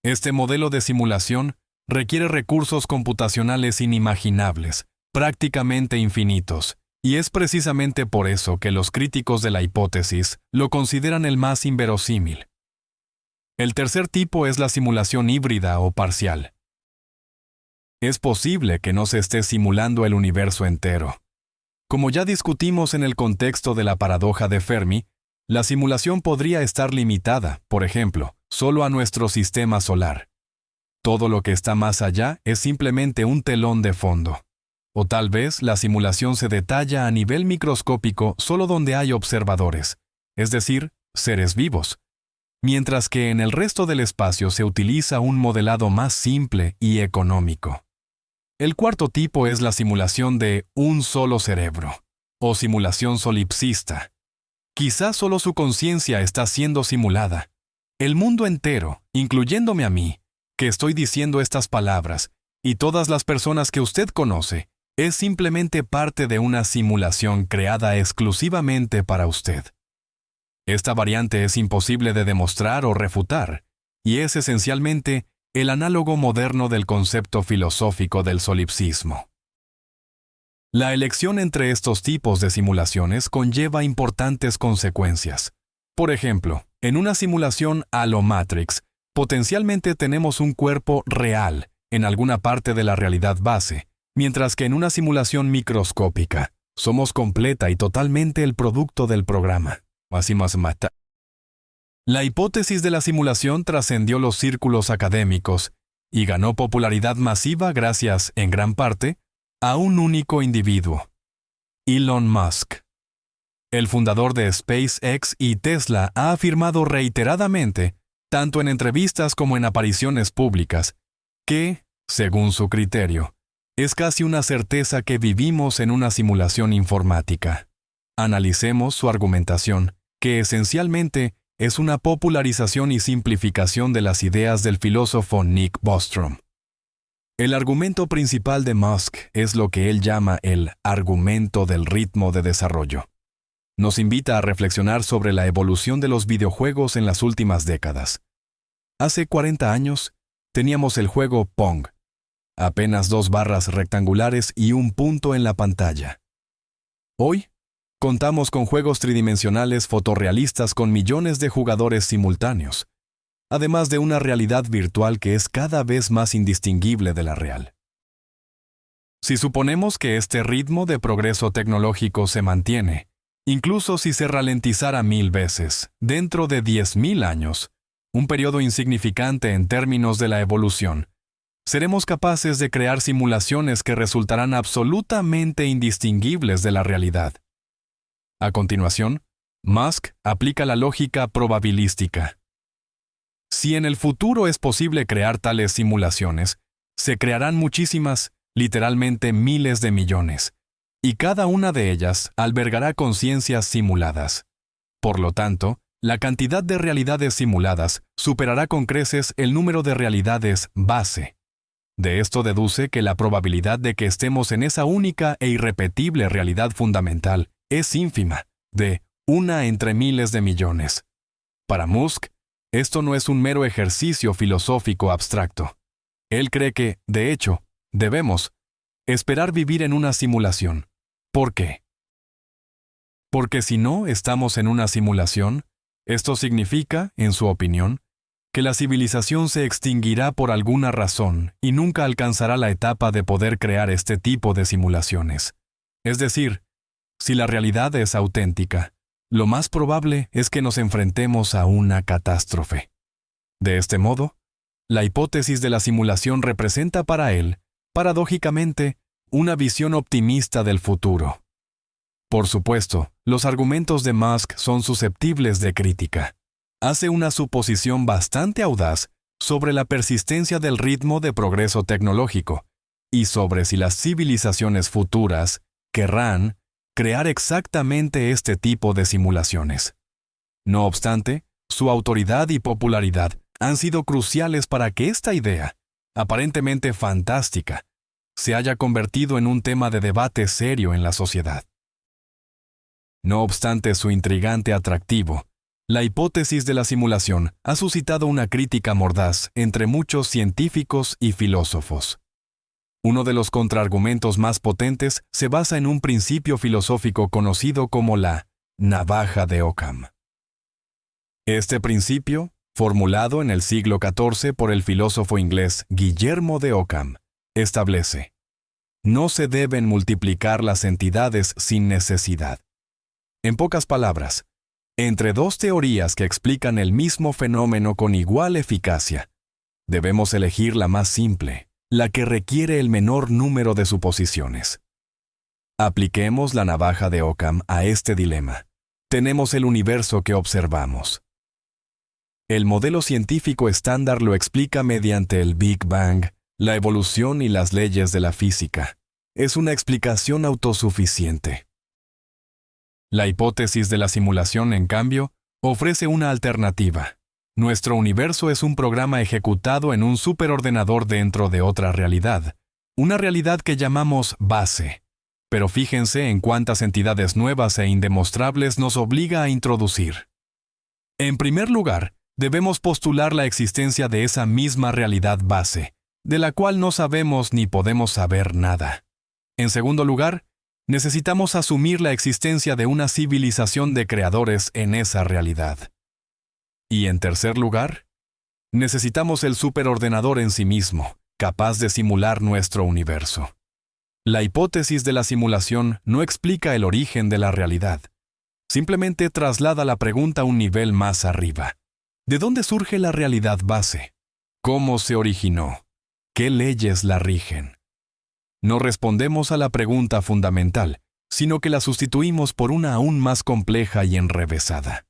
Este modelo de simulación requiere recursos computacionales inimaginables, prácticamente infinitos, Y es precisamente por eso que los críticos de la hipótesis lo consideran el más inverosímil. El tercer tipo es la simulación híbrida o parcial. Es posible que no se esté simulando el universo entero. Como ya discutimos en el contexto de la paradoja de Fermi, la simulación podría estar limitada, por ejemplo, solo a nuestro sistema solar. Todo lo que está más allá es simplemente un telón de fondo. O tal vez la simulación se detalla a nivel microscópico solo donde hay observadores, es decir, seres vivos, mientras que en el resto del espacio se utiliza un modelado más simple y económico. El cuarto tipo es la simulación de un solo cerebro, o simulación solipsista. Quizás solo su conciencia está siendo simulada. El mundo entero, incluyéndome a mí, que estoy diciendo estas palabras, y todas las personas que usted conoce, es simplemente parte de una simulación creada exclusivamente para usted. Esta variante es imposible de demostrar o refutar, y es esencialmente el análogo moderno del concepto filosófico del solipsismo. La elección entre estos tipos de simulaciones conlleva importantes consecuencias. Por ejemplo, en una simulación a lo Matrix, potencialmente tenemos un cuerpo real en alguna parte de la realidad base, mientras que en una simulación microscópica, somos completa y totalmente el producto del programa. La hipótesis de la simulación trascendió los círculos académicos y ganó popularidad masiva gracias, en gran parte, a un único individuo, Elon Musk. El fundador de SpaceX y Tesla ha afirmado reiteradamente, tanto en entrevistas como en apariciones públicas, que, según su criterio, es casi una certeza que vivimos en una simulación informática. Analicemos su argumentación, que esencialmente es una popularización y simplificación de las ideas del filósofo Nick Bostrom. El argumento principal de Musk es lo que él llama el argumento del ritmo de desarrollo. Nos invita a reflexionar sobre la evolución de los videojuegos en las últimas décadas. Hace 40 años, teníamos el juego Pong, apenas 2 barras rectangulares y un punto en la pantalla. Hoy, contamos con juegos tridimensionales fotorrealistas con millones de jugadores simultáneos, además de una realidad virtual que es cada vez más indistinguible de la real. Si suponemos que este ritmo de progreso tecnológico se mantiene, incluso si se ralentizara 1000 veces, dentro de 10.000 años, un periodo insignificante en términos de la evolución, seremos capaces de crear simulaciones que resultarán absolutamente indistinguibles de la realidad. A continuación, Musk aplica la lógica probabilística. Si en el futuro es posible crear tales simulaciones, se crearán muchísimas, literalmente miles de millones, y cada una de ellas albergará conciencias simuladas. Por lo tanto, la cantidad de realidades simuladas superará con creces el número de realidades base. De esto deduce que la probabilidad de que estemos en esa única e irrepetible realidad fundamental es ínfima, de 1 entre miles de millones. Para Musk, esto no es un mero ejercicio filosófico abstracto. Él cree que, de hecho, debemos esperar vivir en una simulación. ¿Por qué? Porque si no estamos en una simulación, esto significa, en su opinión, que la civilización se extinguirá por alguna razón y nunca alcanzará la etapa de poder crear este tipo de simulaciones. Es decir, si la realidad es auténtica, lo más probable es que nos enfrentemos a una catástrofe. De este modo, la hipótesis de la simulación representa para él, paradójicamente, una visión optimista del futuro. Por supuesto, los argumentos de Musk son susceptibles de crítica. Hace una suposición bastante audaz sobre la persistencia del ritmo de progreso tecnológico y sobre si las civilizaciones futuras querrán crear exactamente este tipo de simulaciones. No obstante, su autoridad y popularidad han sido cruciales para que esta idea, aparentemente fantástica, se haya convertido en un tema de debate serio en la sociedad. No obstante su intrigante atractivo, la hipótesis de la simulación ha suscitado una crítica mordaz entre muchos científicos y filósofos. Uno de los contraargumentos más potentes se basa en un principio filosófico conocido como la navaja de Occam. Este principio, formulado en el siglo XIV por el filósofo inglés Guillermo de Occam, establece: no se deben multiplicar las entidades sin necesidad. En pocas palabras, entre dos teorías que explican el mismo fenómeno con igual eficacia, debemos elegir la más simple, la que requiere el menor número de suposiciones. Apliquemos la navaja de Occam a este dilema. Tenemos el universo que observamos. El modelo científico estándar lo explica mediante el Big Bang, la evolución y las leyes de la física. Es una explicación autosuficiente. La hipótesis de la simulación, en cambio, ofrece una alternativa. Nuestro universo es un programa ejecutado en un superordenador dentro de otra realidad, una realidad que llamamos base. Pero fíjense en cuántas entidades nuevas e indemostrables nos obliga a introducir. En primer lugar, debemos postular la existencia de esa misma realidad base, de la cual no sabemos ni podemos saber nada. En segundo lugar, necesitamos asumir la existencia de una civilización de creadores en esa realidad. Y en tercer lugar, necesitamos el superordenador en sí mismo, capaz de simular nuestro universo. La hipótesis de la simulación no explica el origen de la realidad. Simplemente traslada la pregunta a un nivel más arriba. ¿De dónde surge la realidad base? ¿Cómo se originó? ¿Qué leyes la rigen? No respondemos a la pregunta fundamental, sino que la sustituimos por una aún más compleja y enrevesada.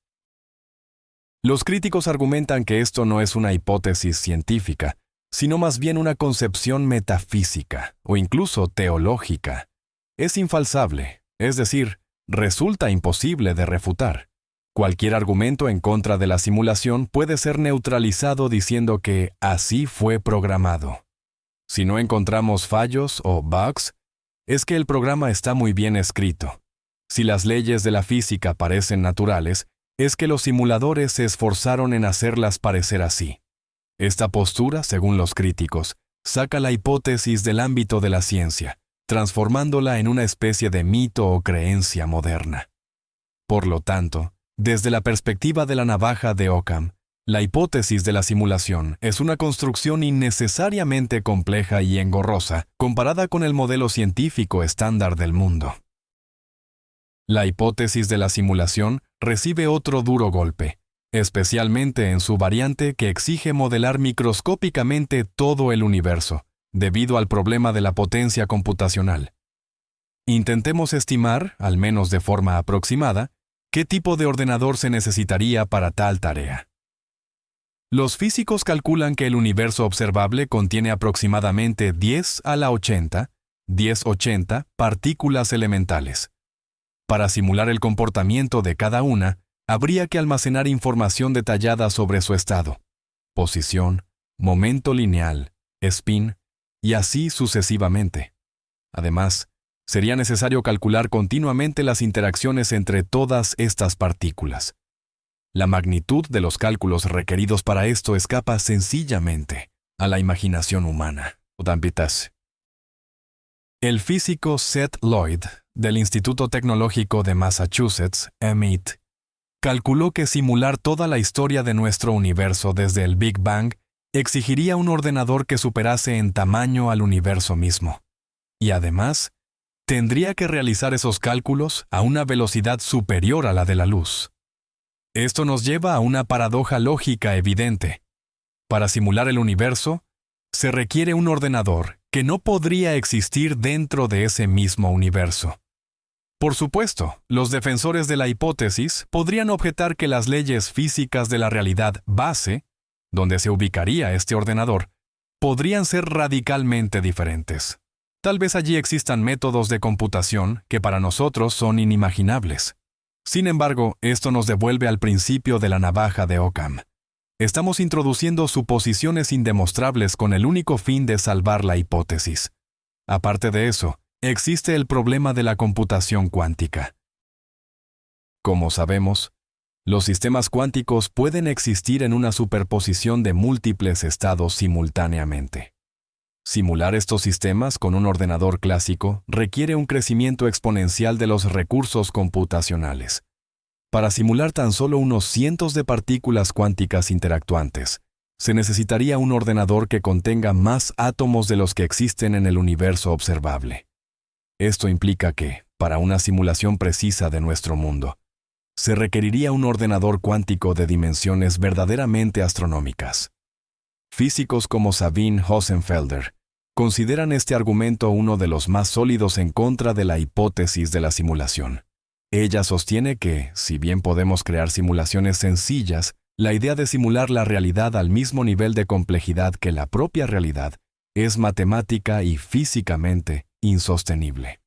Los críticos argumentan que esto no es una hipótesis científica, sino más bien una concepción metafísica o incluso teológica. Es infalsable, es decir, resulta imposible de refutar. Cualquier argumento en contra de la simulación puede ser neutralizado diciendo que así fue programado. Si no encontramos fallos o bugs, es que el programa está muy bien escrito. Si las leyes de la física parecen naturales, es que los simuladores se esforzaron en hacerlas parecer así. Esta postura, según los críticos, saca la hipótesis del ámbito de la ciencia, transformándola en una especie de mito o creencia moderna. Por lo tanto, desde la perspectiva de la navaja de Occam, la hipótesis de la simulación es una construcción innecesariamente compleja y engorrosa comparada con el modelo científico estándar del mundo. La hipótesis de la simulación recibe otro duro golpe, especialmente en su variante que exige modelar microscópicamente todo el universo, debido al problema de la potencia computacional. Intentemos estimar, al menos de forma aproximada, qué tipo de ordenador se necesitaría para tal tarea. Los físicos calculan que el universo observable contiene aproximadamente 10 a la 80 partículas elementales. Para simular el comportamiento de cada una, habría que almacenar información detallada sobre su estado, posición, momento lineal, spin, y así sucesivamente. Además, sería necesario calcular continuamente las interacciones entre todas estas partículas. La magnitud de los cálculos requeridos para esto escapa sencillamente a la imaginación humana. El físico Seth Lloyd, del Instituto Tecnológico de Massachusetts, MIT, calculó que simular toda la historia de nuestro universo desde el Big Bang exigiría un ordenador que superase en tamaño al universo mismo. Y además, tendría que realizar esos cálculos a una velocidad superior a la de la luz. Esto nos lleva a una paradoja lógica evidente. Para simular el universo, se requiere un ordenador que no podría existir dentro de ese mismo universo. Por supuesto, los defensores de la hipótesis podrían objetar que las leyes físicas de la realidad base, donde se ubicaría este ordenador, podrían ser radicalmente diferentes. Tal vez allí existan métodos de computación que para nosotros son inimaginables. Sin embargo, esto nos devuelve al principio de la navaja de Occam. Estamos introduciendo suposiciones indemostrables con el único fin de salvar la hipótesis. Aparte de eso, existe el problema de la computación cuántica. Como sabemos, los sistemas cuánticos pueden existir en una superposición de múltiples estados simultáneamente. Simular estos sistemas con un ordenador clásico requiere un crecimiento exponencial de los recursos computacionales. Para simular tan solo unos cientos de partículas cuánticas interactuantes, se necesitaría un ordenador que contenga más átomos de los que existen en el universo observable. Esto implica que, para una simulación precisa de nuestro mundo, se requeriría un ordenador cuántico de dimensiones verdaderamente astronómicas. Físicos como Sabine Hossenfelder consideran este argumento uno de los más sólidos en contra de la hipótesis de la simulación. Ella sostiene que, si bien podemos crear simulaciones sencillas, la idea de simular la realidad al mismo nivel de complejidad que la propia realidad es matemática y físicamente insostenible.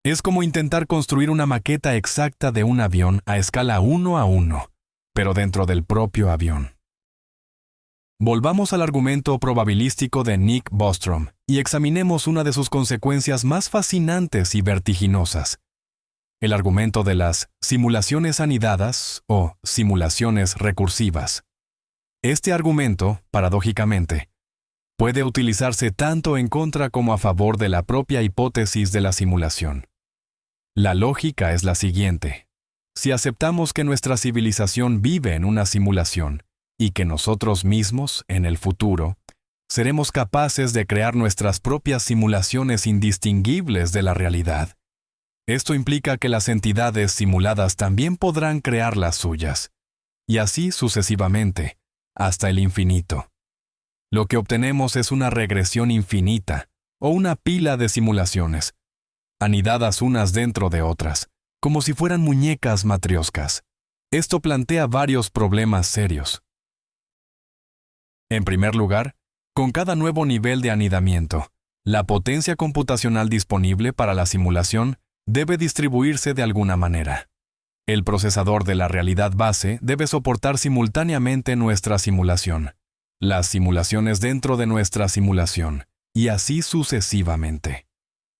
Es como intentar construir una maqueta exacta de un avión a escala 1:1, pero dentro del propio avión. Volvamos al argumento probabilístico de Nick Bostrom y examinemos una de sus consecuencias más fascinantes y vertiginosas: el argumento de las simulaciones anidadas o simulaciones recursivas. Este argumento, paradójicamente, puede utilizarse tanto en contra como a favor de la propia hipótesis de la simulación. La lógica es la siguiente: si aceptamos que nuestra civilización vive en una simulación y que nosotros mismos, en el futuro, seremos capaces de crear nuestras propias simulaciones indistinguibles de la realidad, esto implica que las entidades simuladas también podrán crear las suyas, y así sucesivamente, hasta el infinito. Lo que obtenemos es una regresión infinita, o una pila de simulaciones, anidadas unas dentro de otras, como si fueran muñecas matrioscas. Esto plantea varios problemas serios. En primer lugar, con cada nuevo nivel de anidamiento, la potencia computacional disponible para la simulación debe distribuirse de alguna manera. El procesador de la realidad base debe soportar simultáneamente nuestra simulación, las simulaciones dentro de nuestra simulación, y así sucesivamente.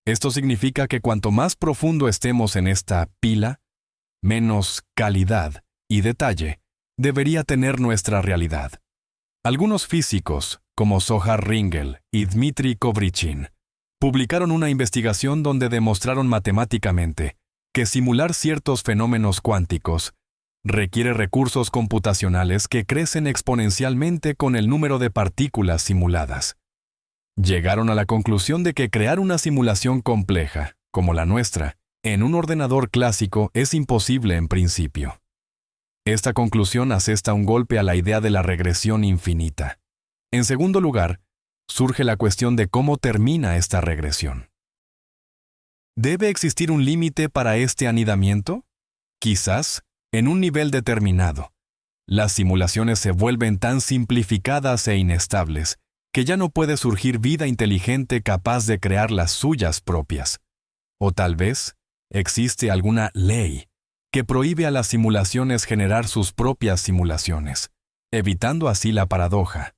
Esto significa que cuanto más profundo estemos en esta pila, menos calidad y detalle debería tener nuestra realidad. Algunos físicos, como Zohar Ringel y Dmitry Kovrichin, publicaron una investigación donde demostraron matemáticamente que simular ciertos fenómenos cuánticos requiere recursos computacionales que crecen exponencialmente con el número de partículas simuladas. Llegaron a la conclusión de que crear una simulación compleja, como la nuestra, en un ordenador clásico es imposible en principio. Esta conclusión asesta un golpe a la idea de la regresión infinita. En segundo lugar, surge la cuestión de cómo termina esta regresión. ¿Debe existir un límite para este anidamiento? Quizás, en un nivel determinado, las simulaciones se vuelven tan simplificadas e inestables que ya no puede surgir vida inteligente capaz de crear las suyas propias. O tal vez, existe alguna ley que prohíbe a las simulaciones generar sus propias simulaciones, evitando así la paradoja.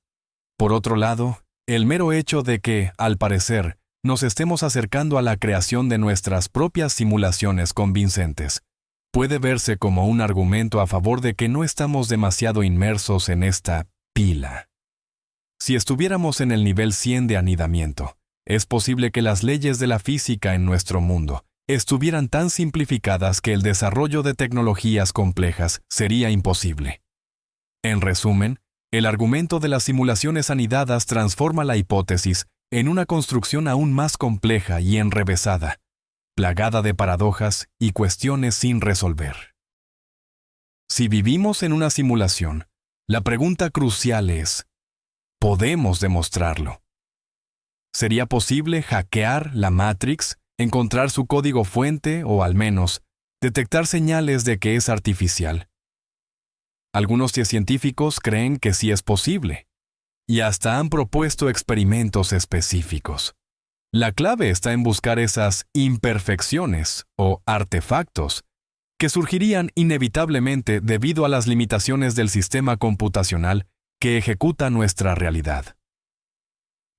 Por otro lado, el mero hecho de que, al parecer, nos estemos acercando a la creación de nuestras propias simulaciones convincentes, puede verse como un argumento a favor de que no estamos demasiado inmersos en esta pila. Si estuviéramos en el nivel 100 de anidamiento, es posible que las leyes de la física en nuestro mundo estuvieran tan simplificadas que el desarrollo de tecnologías complejas sería imposible. En resumen, el argumento de las simulaciones anidadas transforma la hipótesis en una construcción aún más compleja y enrevesada, plagada de paradojas y cuestiones sin resolver. Si vivimos en una simulación, la pregunta crucial es: ¿podemos demostrarlo? ¿Sería posible hackear la Matrix, encontrar su código fuente o, al menos, detectar señales de que es artificial? Algunos científicos creen que sí es posible, y hasta han propuesto experimentos específicos. La clave está en buscar esas imperfecciones o artefactos que surgirían inevitablemente debido a las limitaciones del sistema computacional que ejecuta nuestra realidad.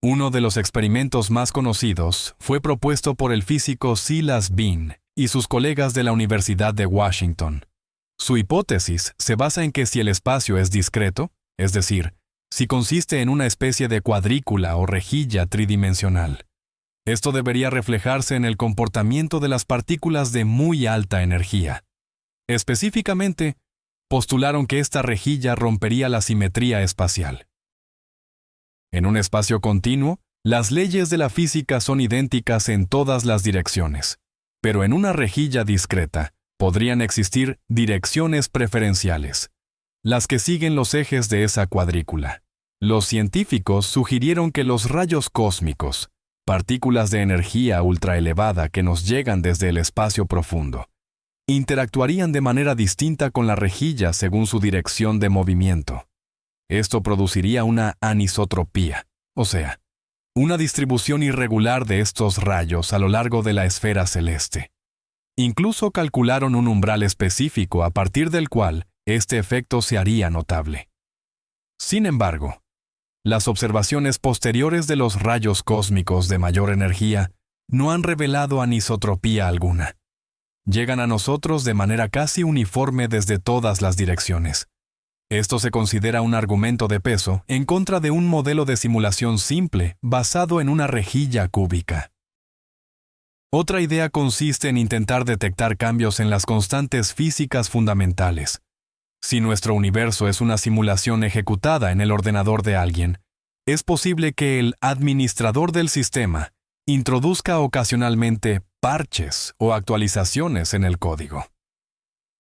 Uno de los experimentos más conocidos fue propuesto por el físico Silas Bean y sus colegas de la Universidad de Washington. Su hipótesis se basa en que si el espacio es discreto, es decir, si consiste en una especie de cuadrícula o rejilla tridimensional. Esto debería reflejarse en el comportamiento de las partículas de muy alta energía. Específicamente, postularon que esta rejilla rompería la simetría espacial. En un espacio continuo, las leyes de la física son idénticas en todas las direcciones, pero en una rejilla discreta podrían existir direcciones preferenciales, las que siguen los ejes de esa cuadrícula. Los científicos sugirieron que los rayos cósmicos, partículas de energía ultraelevada que nos llegan desde el espacio profundo, interactuarían de manera distinta con la rejilla según su dirección de movimiento. Esto produciría una anisotropía, o sea, una distribución irregular de estos rayos a lo largo de la esfera celeste. Incluso calcularon un umbral específico a partir del cual este efecto se haría notable. Sin embargo, las observaciones posteriores de los rayos cósmicos de mayor energía no han revelado anisotropía alguna. Llegan a nosotros de manera casi uniforme desde todas las direcciones. Esto se considera un argumento de peso en contra de un modelo de simulación simple basado en una rejilla cúbica. Otra idea consiste en intentar detectar cambios en las constantes físicas fundamentales. Si nuestro universo es una simulación ejecutada en el ordenador de alguien, es posible que el administrador del sistema introduzca ocasionalmente parches o actualizaciones en el código.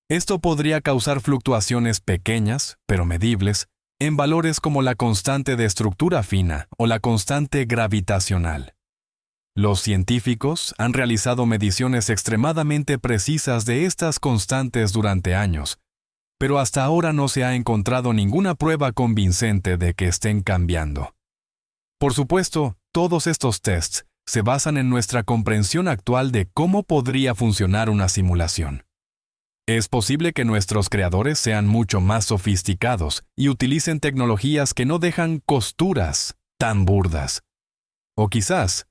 Esto podría causar fluctuaciones pequeñas, pero medibles, en valores como la constante de estructura fina o la constante gravitacional. Los científicos han realizado mediciones extremadamente precisas de estas constantes durante años, pero hasta ahora no se ha encontrado ninguna prueba convincente de que estén cambiando. Por supuesto, todos estos tests se basan en nuestra comprensión actual de cómo podría funcionar una simulación. Es posible que nuestros creadores sean mucho más sofisticados y utilicen tecnologías que no dejan costuras tan burdas. O quizás,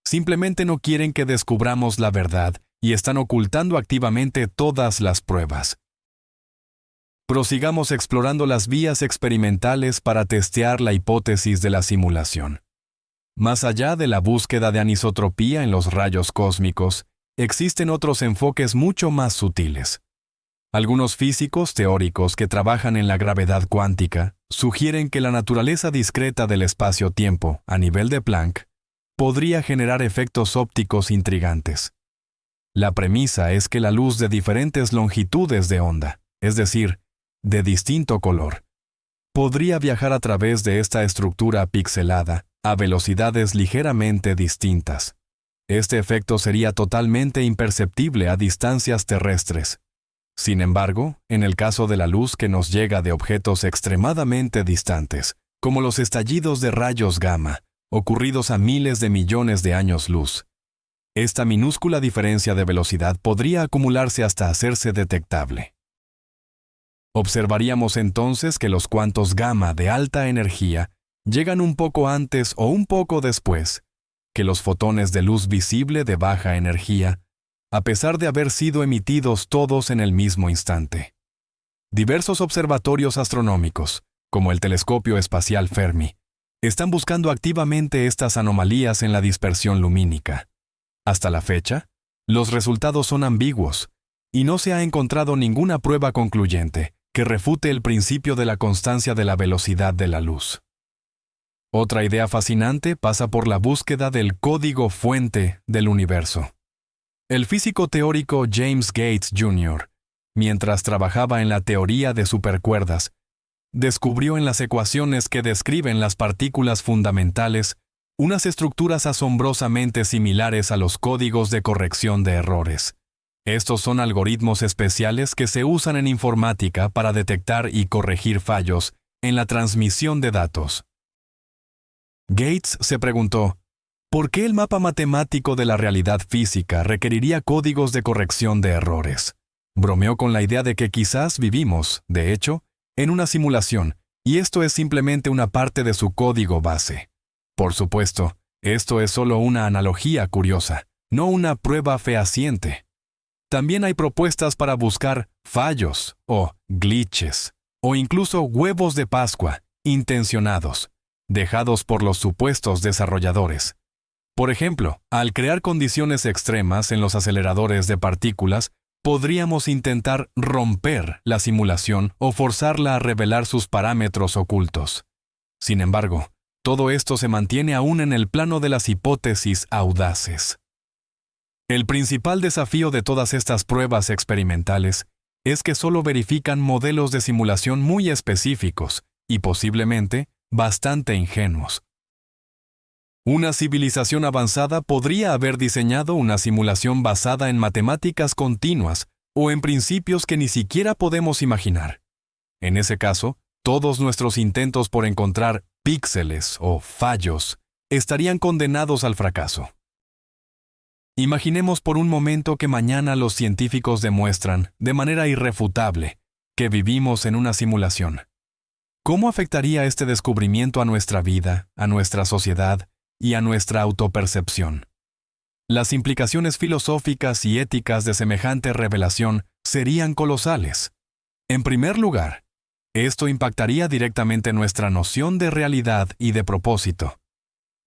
simplemente no quieren que descubramos la verdad y están ocultando activamente todas las pruebas. Prosigamos explorando las vías experimentales para testear la hipótesis de la simulación. Más allá de la búsqueda de anisotropía en los rayos cósmicos, existen otros enfoques mucho más sutiles. Algunos físicos teóricos que trabajan en la gravedad cuántica sugieren que la naturaleza discreta del espacio-tiempo, a nivel de Planck, podría generar efectos ópticos intrigantes. La premisa es que la luz de diferentes longitudes de onda, es decir, de distinto color, podría viajar a través de esta estructura pixelada a velocidades ligeramente distintas. Este efecto sería totalmente imperceptible a distancias terrestres. Sin embargo, en el caso de la luz que nos llega de objetos extremadamente distantes, como los estallidos de rayos gamma, ocurridos a miles de millones de años luz, esta minúscula diferencia de velocidad podría acumularse hasta hacerse detectable. Observaríamos entonces que los cuantos gamma de alta energía llegan un poco antes o un poco después que los fotones de luz visible de baja energía, a pesar de haber sido emitidos todos en el mismo instante. Diversos observatorios astronómicos, como el Telescopio Espacial Fermi, están buscando activamente estas anomalías en la dispersión lumínica. Hasta la fecha, los resultados son ambiguos, y no se ha encontrado ninguna prueba concluyente que refute el principio de la constancia de la velocidad de la luz. Otra idea fascinante pasa por la búsqueda del código fuente del universo. El físico teórico James Gates Jr., mientras trabajaba en la teoría de supercuerdas, descubrió en las ecuaciones que describen las partículas fundamentales unas estructuras asombrosamente similares a los códigos de corrección de errores. Estos son algoritmos especiales que se usan en informática para detectar y corregir fallos en la transmisión de datos. Gates se preguntó, ¿por qué el mapa matemático de la realidad física requeriría códigos de corrección de errores? Bromeó con la idea de que quizás vivimos, de hecho, en una simulación, y esto es simplemente una parte de su código base. Por supuesto, esto es solo una analogía curiosa, no una prueba fehaciente. También hay propuestas para buscar fallos o glitches, o incluso huevos de Pascua, intencionados, dejados por los supuestos desarrolladores. Por ejemplo, al crear condiciones extremas en los aceleradores de partículas, podríamos intentar romper la simulación o forzarla a revelar sus parámetros ocultos. Sin embargo, todo esto se mantiene aún en el plano de las hipótesis audaces. El principal desafío de todas estas pruebas experimentales es que solo verifican modelos de simulación muy específicos y posiblemente bastante ingenuos. Una civilización avanzada podría haber diseñado una simulación basada en matemáticas continuas o en principios que ni siquiera podemos imaginar. En ese caso, todos nuestros intentos por encontrar píxeles o fallos estarían condenados al fracaso. Imaginemos por un momento que mañana los científicos demuestran, de manera irrefutable, que vivimos en una simulación. ¿Cómo afectaría este descubrimiento a nuestra vida, a nuestra sociedad y a nuestra autopercepción? Las implicaciones filosóficas y éticas de semejante revelación serían colosales. En primer lugar, esto impactaría directamente nuestra noción de realidad y de propósito.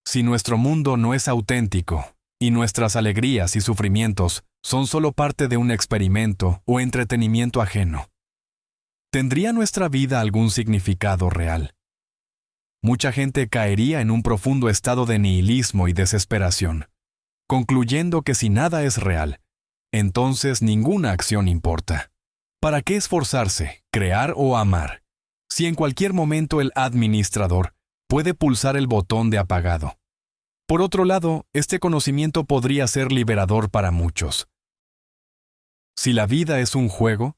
Si nuestro mundo no es auténtico, y nuestras alegrías y sufrimientos son solo parte de un experimento o entretenimiento ajeno, ¿tendría nuestra vida algún significado real? Mucha gente caería en un profundo estado de nihilismo y desesperación, concluyendo que si nada es real, entonces ninguna acción importa. ¿Para qué esforzarse, crear o amar, si en cualquier momento el administrador puede pulsar el botón de apagado? Por otro lado, este conocimiento podría ser liberador para muchos. Si la vida es un juego,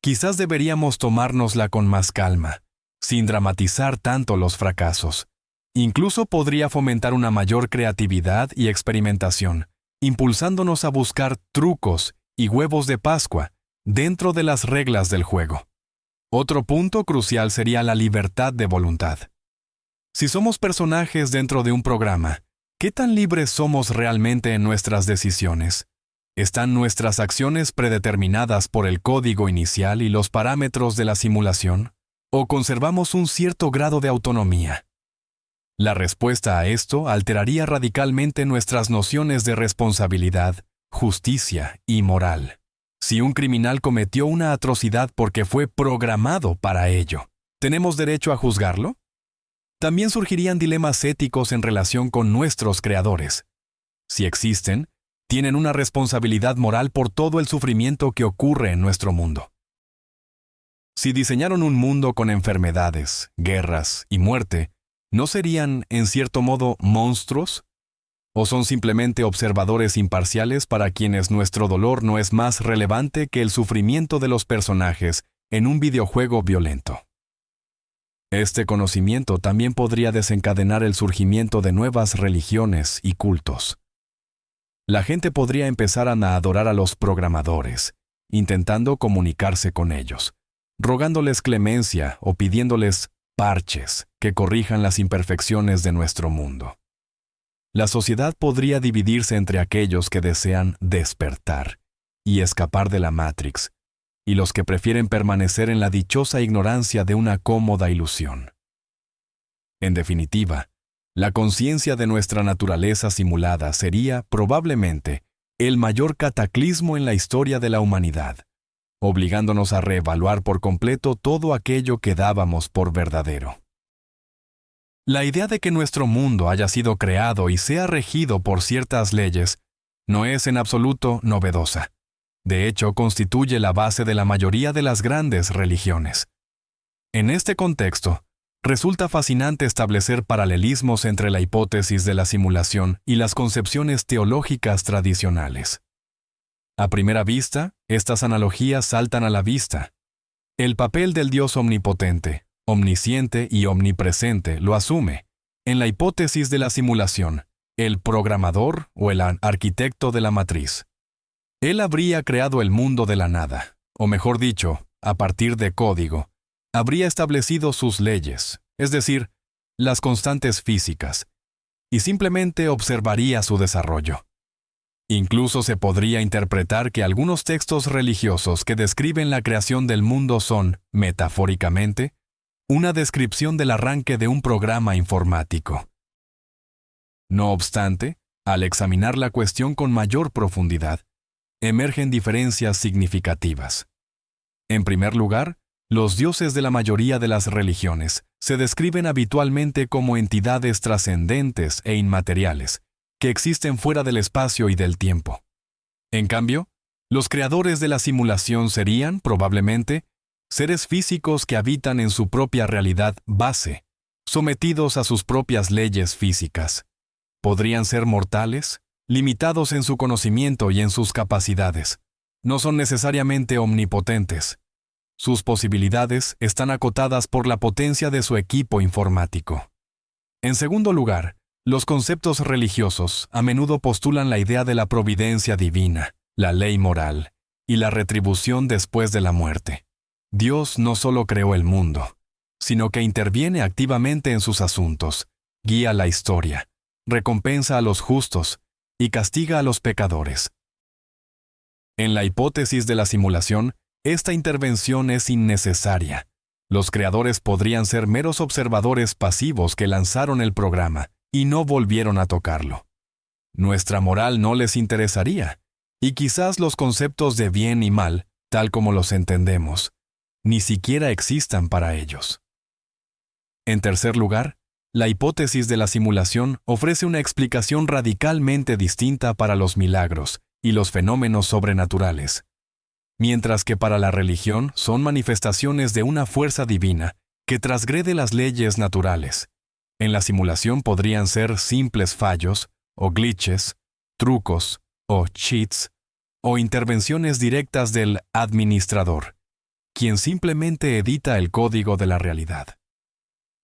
quizás deberíamos tomárnosla con más calma, sin dramatizar tanto los fracasos. Incluso podría fomentar una mayor creatividad y experimentación, impulsándonos a buscar trucos y huevos de Pascua dentro de las reglas del juego. Otro punto crucial sería la libertad de voluntad. Si somos personajes dentro de un programa, ¿qué tan libres somos realmente en nuestras decisiones? ¿Están nuestras acciones predeterminadas por el código inicial y los parámetros de la simulación? ¿O conservamos un cierto grado de autonomía? La respuesta a esto alteraría radicalmente nuestras nociones de responsabilidad, justicia y moral. Si un criminal cometió una atrocidad porque fue programado para ello, ¿tenemos derecho a juzgarlo? También surgirían dilemas éticos en relación con nuestros creadores. Si existen, tienen una responsabilidad moral por todo el sufrimiento que ocurre en nuestro mundo. Si diseñaron un mundo con enfermedades, guerras y muerte, ¿no serían, en cierto modo, monstruos? ¿O son simplemente observadores imparciales para quienes nuestro dolor no es más relevante que el sufrimiento de los personajes en un videojuego violento? Este conocimiento también podría desencadenar el surgimiento de nuevas religiones y cultos. La gente podría empezar a adorar a los programadores, intentando comunicarse con ellos, rogándoles clemencia o pidiéndoles parches que corrijan las imperfecciones de nuestro mundo. La sociedad podría dividirse entre aquellos que desean despertar y escapar de la Matrix, y los que prefieren permanecer en la dichosa ignorancia de una cómoda ilusión. En definitiva, la conciencia de nuestra naturaleza simulada sería, probablemente, el mayor cataclismo en la historia de la humanidad, obligándonos a reevaluar por completo todo aquello que dábamos por verdadero. La idea de que nuestro mundo haya sido creado y sea regido por ciertas leyes no es en absoluto novedosa. De hecho, constituye la base de la mayoría de las grandes religiones. En este contexto, resulta fascinante establecer paralelismos entre la hipótesis de la simulación y las concepciones teológicas tradicionales. A primera vista, estas analogías saltan a la vista. El papel del Dios omnipotente, omnisciente y omnipresente lo asume. En la hipótesis de la simulación, el programador o el arquitecto de la matriz. Él habría creado el mundo de la nada, o mejor dicho, a partir de código. Habría establecido sus leyes, es decir, las constantes físicas, y simplemente observaría su desarrollo. Incluso se podría interpretar que algunos textos religiosos que describen la creación del mundo son, metafóricamente, una descripción del arranque de un programa informático. No obstante, al examinar la cuestión con mayor profundidad, emergen diferencias significativas. En primer lugar, los dioses de la mayoría de las religiones se describen habitualmente como entidades trascendentes e inmateriales, que existen fuera del espacio y del tiempo. En cambio, los creadores de la simulación serían, probablemente, seres físicos que habitan en su propia realidad base, sometidos a sus propias leyes físicas. Podrían ser mortales, limitados en su conocimiento y en sus capacidades. No son necesariamente omnipotentes. Sus posibilidades están acotadas por la potencia de su equipo informático. En segundo lugar, los conceptos religiosos a menudo postulan la idea de la providencia divina, la ley moral y la retribución después de la muerte. Dios no solo creó el mundo, sino que interviene activamente en sus asuntos, guía la historia, recompensa a los justos y castiga a los pecadores. En la hipótesis de la simulación, esta intervención es innecesaria. Los creadores podrían ser meros observadores pasivos que lanzaron el programa y no volvieron a tocarlo. Nuestra moral no les interesaría, y quizás los conceptos de bien y mal, tal como los entendemos, ni siquiera existan para ellos. En tercer lugar, la hipótesis de la simulación ofrece una explicación radicalmente distinta para los milagros y los fenómenos sobrenaturales, mientras que para la religión son manifestaciones de una fuerza divina que transgrede las leyes naturales. En la simulación podrían ser simples fallos, o glitches, trucos, o cheats, o intervenciones directas del administrador, quien simplemente edita el código de la realidad.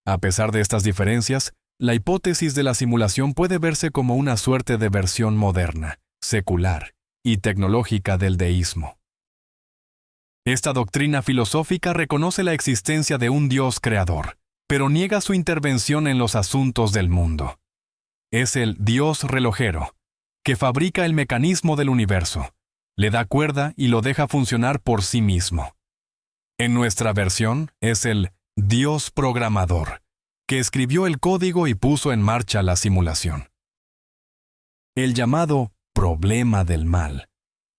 A pesar de estas diferencias, la hipótesis de la simulación puede verse como una suerte de versión moderna, secular y tecnológica del deísmo. Esta doctrina filosófica reconoce la existencia de un Dios creador, pero niega su intervención en los asuntos del mundo. Es el Dios relojero, que fabrica el mecanismo del universo, le da cuerda y lo deja funcionar por sí mismo. En nuestra versión es el Dios programador, que escribió el código y puso en marcha la simulación. El llamado problema del mal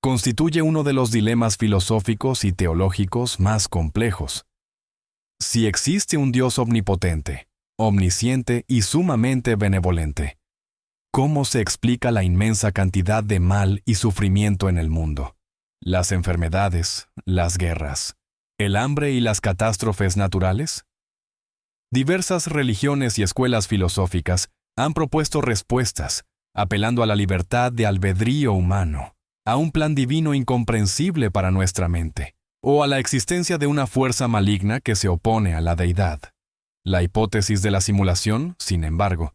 constituye uno de los dilemas filosóficos y teológicos más complejos. Si existe un Dios omnipotente, omnisciente y sumamente benevolente, ¿cómo se explica la inmensa cantidad de mal y sufrimiento en el mundo? Las enfermedades, las guerras, el hambre y las catástrofes naturales? Diversas religiones y escuelas filosóficas han propuesto respuestas, apelando a la libertad de albedrío humano, a un plan divino incomprensible para nuestra mente, o a la existencia de una fuerza maligna que se opone a la deidad. La hipótesis de la simulación, sin embargo,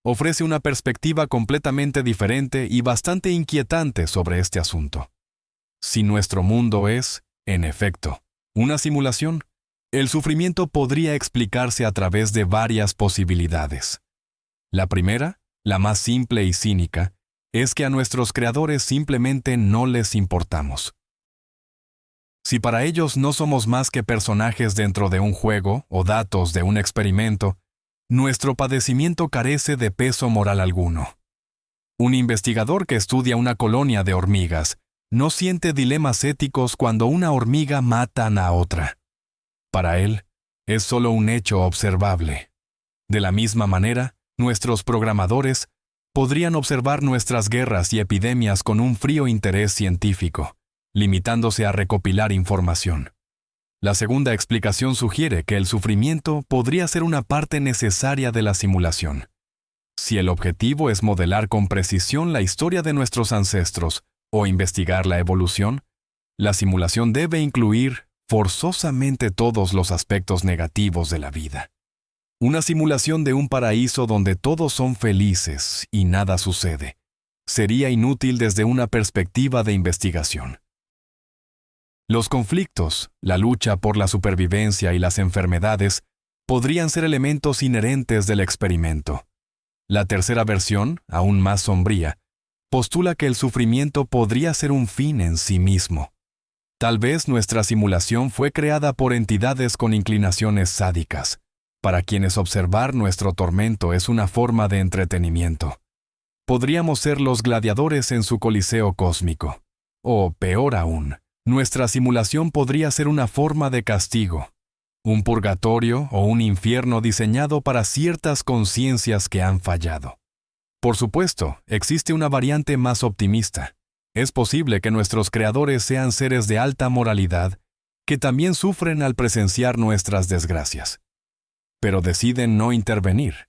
ofrece una perspectiva completamente diferente y bastante inquietante sobre este asunto. Si nuestro mundo es, en efecto, una simulación, el sufrimiento podría explicarse a través de varias posibilidades. La primera, la más simple y cínica, es que a nuestros creadores simplemente no les importamos. Si para ellos no somos más que personajes dentro de un juego o datos de un experimento, nuestro padecimiento carece de peso moral alguno. Un investigador que estudia una colonia de hormigas no siente dilemas éticos cuando una hormiga mata a otra. Para él, es solo un hecho observable. De la misma manera, nuestros programadores podrían observar nuestras guerras y epidemias con un frío interés científico, limitándose a recopilar información. La segunda explicación sugiere que el sufrimiento podría ser una parte necesaria de la simulación. Si el objetivo es modelar con precisión la historia de nuestros ancestros o investigar la evolución, la simulación debe incluir forzosamente todos los aspectos negativos de la vida. Una simulación de un paraíso donde todos son felices y nada sucede sería inútil desde una perspectiva de investigación. Los conflictos, la lucha por la supervivencia y las enfermedades podrían ser elementos inherentes del experimento. La tercera versión, aún más sombría, postula que el sufrimiento podría ser un fin en sí mismo. Tal vez nuestra simulación fue creada por entidades con inclinaciones sádicas, para quienes observar nuestro tormento es una forma de entretenimiento. Podríamos ser los gladiadores en su coliseo cósmico. O, peor aún, nuestra simulación podría ser una forma de castigo, un purgatorio o un infierno diseñado para ciertas conciencias que han fallado. Por supuesto, existe una variante más optimista. Es posible que nuestros creadores sean seres de alta moralidad que también sufren al presenciar nuestras desgracias. Pero deciden no intervenir,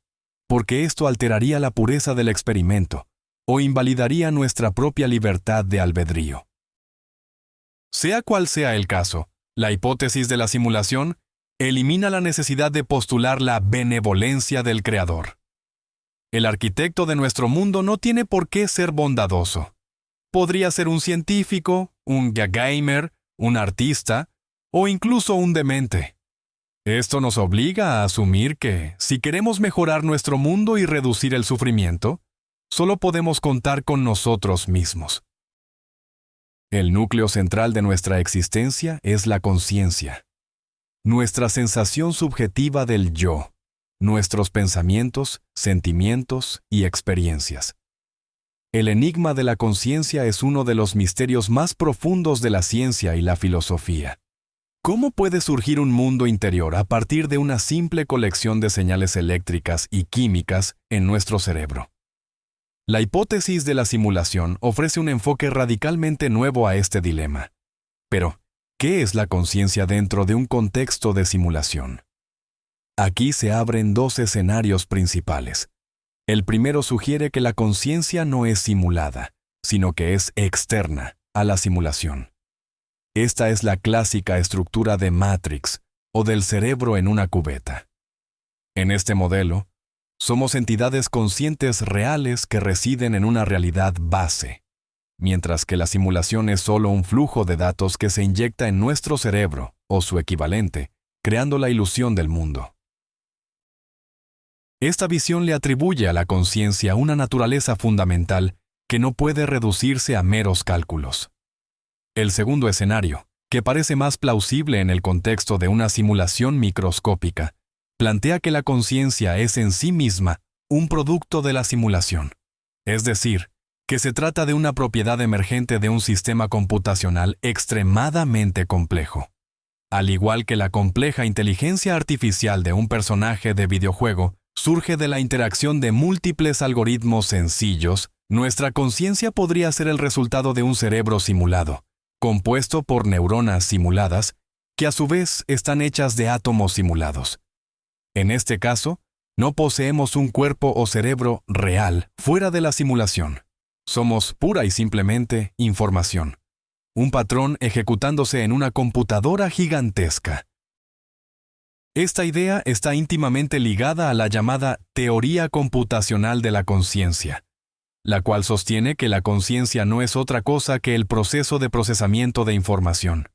porque esto alteraría la pureza del experimento o invalidaría nuestra propia libertad de albedrío. Sea cual sea el caso, la hipótesis de la simulación elimina la necesidad de postular la benevolencia del Creador. El arquitecto de nuestro mundo no tiene por qué ser bondadoso. Podría ser un científico, un gamer, un artista o incluso un demente. Esto nos obliga a asumir que, si queremos mejorar nuestro mundo y reducir el sufrimiento, solo podemos contar con nosotros mismos. El núcleo central de nuestra existencia es la conciencia, nuestra sensación subjetiva del yo, nuestros pensamientos, sentimientos y experiencias. El enigma de la conciencia es uno de los misterios más profundos de la ciencia y la filosofía. ¿Cómo puede surgir un mundo interior a partir de una simple colección de señales eléctricas y químicas en nuestro cerebro? La hipótesis de la simulación ofrece un enfoque radicalmente nuevo a este dilema. Pero, ¿qué es la conciencia dentro de un contexto de simulación? Aquí se abren dos escenarios principales. El primero sugiere que la conciencia no es simulada, sino que es externa a la simulación. Esta es la clásica estructura de Matrix o del cerebro en una cubeta. En este modelo, somos entidades conscientes reales que residen en una realidad base, mientras que la simulación es solo un flujo de datos que se inyecta en nuestro cerebro o su equivalente, creando la ilusión del mundo. Esta visión le atribuye a la conciencia una naturaleza fundamental que no puede reducirse a meros cálculos. El segundo escenario, que parece más plausible en el contexto de una simulación microscópica, plantea que la conciencia es en sí misma un producto de la simulación. Es decir, que se trata de una propiedad emergente de un sistema computacional extremadamente complejo. Al igual que la compleja inteligencia artificial de un personaje de videojuego surge de la interacción de múltiples algoritmos sencillos, nuestra conciencia podría ser el resultado de un cerebro simulado, compuesto por neuronas simuladas, que a su vez están hechas de átomos simulados. En este caso, no poseemos un cuerpo o cerebro real fuera de la simulación. Somos pura y simplemente información. Un patrón ejecutándose en una computadora gigantesca. Esta idea está íntimamente ligada a la llamada teoría computacional de la conciencia, la cual sostiene que la conciencia no es otra cosa que el proceso de procesamiento de información.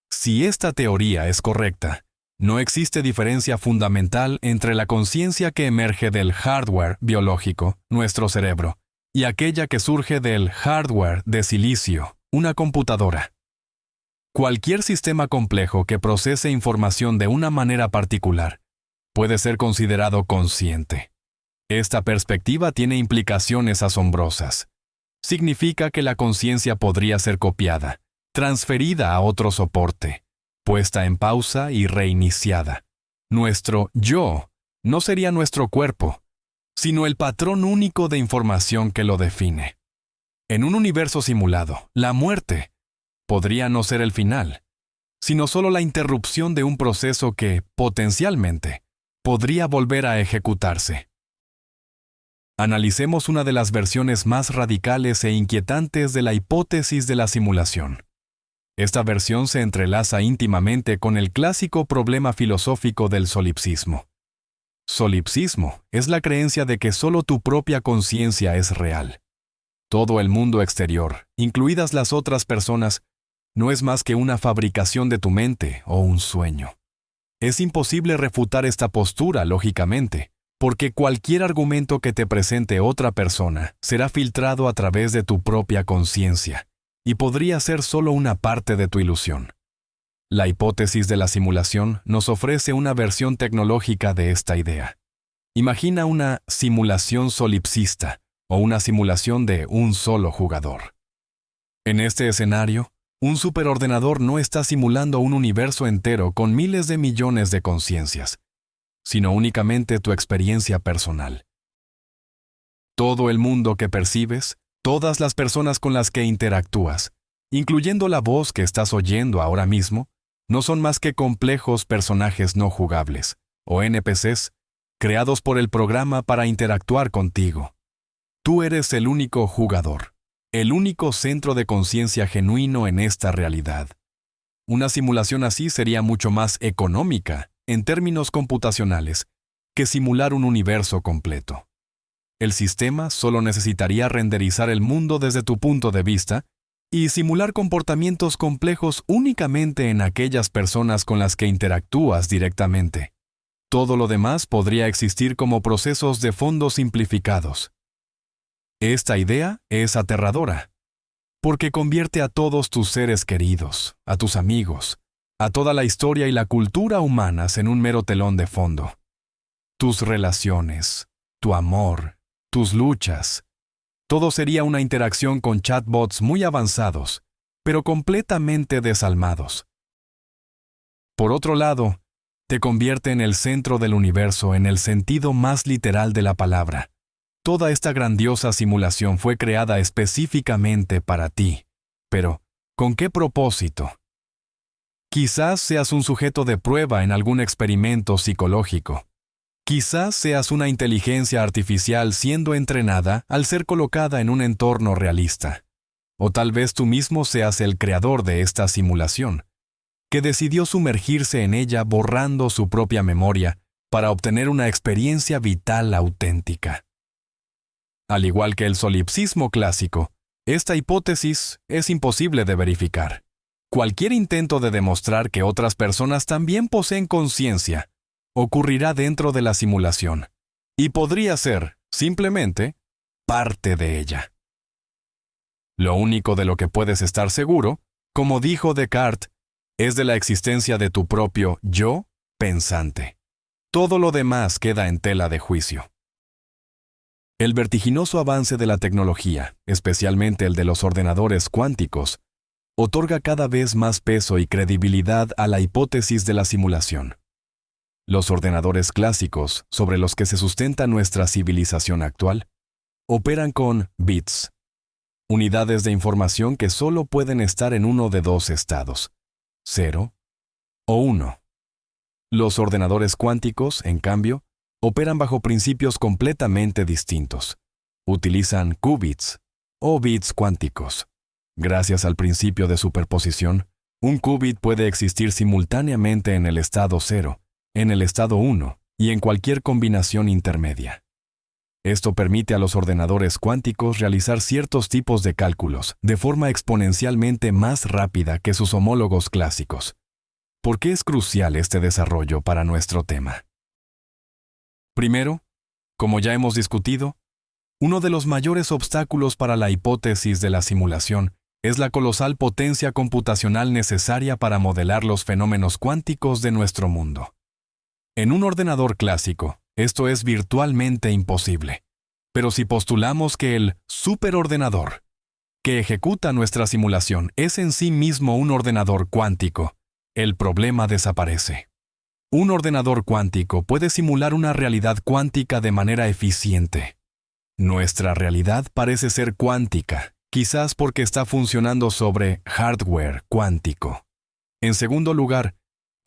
Si esta teoría es correcta, no existe diferencia fundamental entre la conciencia que emerge del hardware biológico, nuestro cerebro, y aquella que surge del hardware de silicio, una computadora. Cualquier sistema complejo que procese información de una manera particular puede ser considerado consciente. Esta perspectiva tiene implicaciones asombrosas. Significa que la conciencia podría ser copiada, transferida a otro soporte, puesta en pausa y reiniciada. Nuestro yo no sería nuestro cuerpo, sino el patrón único de información que lo define. En un universo simulado, la muerte podría no ser el final, sino solo la interrupción de un proceso que, potencialmente, podría volver a ejecutarse. Analicemos una de las versiones más radicales e inquietantes de la hipótesis de la simulación. Esta versión se entrelaza íntimamente con el clásico problema filosófico del solipsismo. Solipsismo es la creencia de que solo tu propia conciencia es real. Todo el mundo exterior, incluidas las otras personas, no es más que una fabricación de tu mente o un sueño. Es imposible refutar esta postura lógicamente, porque cualquier argumento que te presente otra persona será filtrado a través de tu propia conciencia, y podría ser solo una parte de tu ilusión. La hipótesis de la simulación nos ofrece una versión tecnológica de esta idea. Imagina una simulación solipsista o una simulación de un solo jugador. En este escenario, un superordenador no está simulando un universo entero con miles de millones de conciencias, sino únicamente tu experiencia personal. Todo el mundo que percibes, todas las personas con las que interactúas, incluyendo la voz que estás oyendo ahora mismo, no son más que complejos personajes no jugables, o NPCs, creados por el programa para interactuar contigo. Tú eres el único jugador, el único centro de conciencia genuino en esta realidad. Una simulación así sería mucho más económica, en términos computacionales, que simular un universo completo. El sistema solo necesitaría renderizar el mundo desde tu punto de vista y simular comportamientos complejos únicamente en aquellas personas con las que interactúas directamente. Todo lo demás podría existir como procesos de fondo simplificados. Esta idea es aterradora, porque convierte a todos tus seres queridos, a tus amigos, a toda la historia y la cultura humanas en un mero telón de fondo. Tus relaciones, tu amor, tus luchas, todo sería una interacción con chatbots muy avanzados, pero completamente desalmados. Por otro lado, te convierte en el centro del universo en el sentido más literal de la palabra. Toda esta grandiosa simulación fue creada específicamente para ti. Pero, ¿con qué propósito? Quizás seas un sujeto de prueba en algún experimento psicológico. Quizás seas una inteligencia artificial siendo entrenada al ser colocada en un entorno realista. O tal vez tú mismo seas el creador de esta simulación, que decidió sumergirse en ella borrando su propia memoria para obtener una experiencia vital auténtica. Al igual que el solipsismo clásico, esta hipótesis es imposible de verificar. Cualquier intento de demostrar que otras personas también poseen conciencia ocurrirá dentro de la simulación, y podría ser, simplemente, parte de ella. Lo único de lo que puedes estar seguro, como dijo Descartes, es de la existencia de tu propio yo pensante. Todo lo demás queda en tela de juicio. El vertiginoso avance de la tecnología, especialmente el de los ordenadores cuánticos, otorga cada vez más peso y credibilidad a la hipótesis de la simulación. Los ordenadores clásicos, sobre los que se sustenta nuestra civilización actual, operan con bits, unidades de información que solo pueden estar en uno de dos estados, 0 o 1. Los ordenadores cuánticos, en cambio, operan bajo principios completamente distintos. Utilizan qubits o bits cuánticos. Gracias al principio de superposición, un qubit puede existir simultáneamente en el estado 0, en el estado 1 y en cualquier combinación intermedia. Esto permite a los ordenadores cuánticos realizar ciertos tipos de cálculos de forma exponencialmente más rápida que sus homólogos clásicos. ¿Por qué es crucial este desarrollo para nuestro tema? Primero, como ya hemos discutido, uno de los mayores obstáculos para la hipótesis de la simulación es la colosal potencia computacional necesaria para modelar los fenómenos cuánticos de nuestro mundo. En un ordenador clásico, esto es virtualmente imposible. Pero si postulamos que el superordenador que ejecuta nuestra simulación es en sí mismo un ordenador cuántico, el problema desaparece. Un ordenador cuántico puede simular una realidad cuántica de manera eficiente. Nuestra realidad parece ser cuántica, quizás porque está funcionando sobre hardware cuántico. En segundo lugar,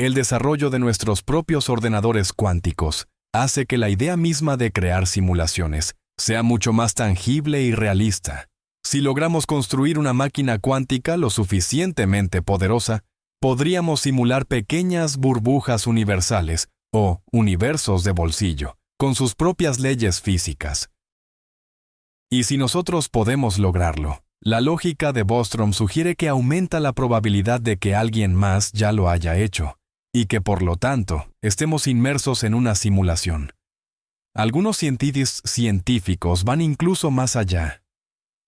el desarrollo de nuestros propios ordenadores cuánticos hace que la idea misma de crear simulaciones sea mucho más tangible y realista. Si logramos construir una máquina cuántica lo suficientemente poderosa, podríamos simular pequeñas burbujas universales o universos de bolsillo, con sus propias leyes físicas. Y si nosotros podemos lograrlo, la lógica de Bostrom sugiere que aumenta la probabilidad de que alguien más ya lo haya hecho, y que por lo tanto estemos inmersos en una simulación. Algunos científicos van incluso más allá.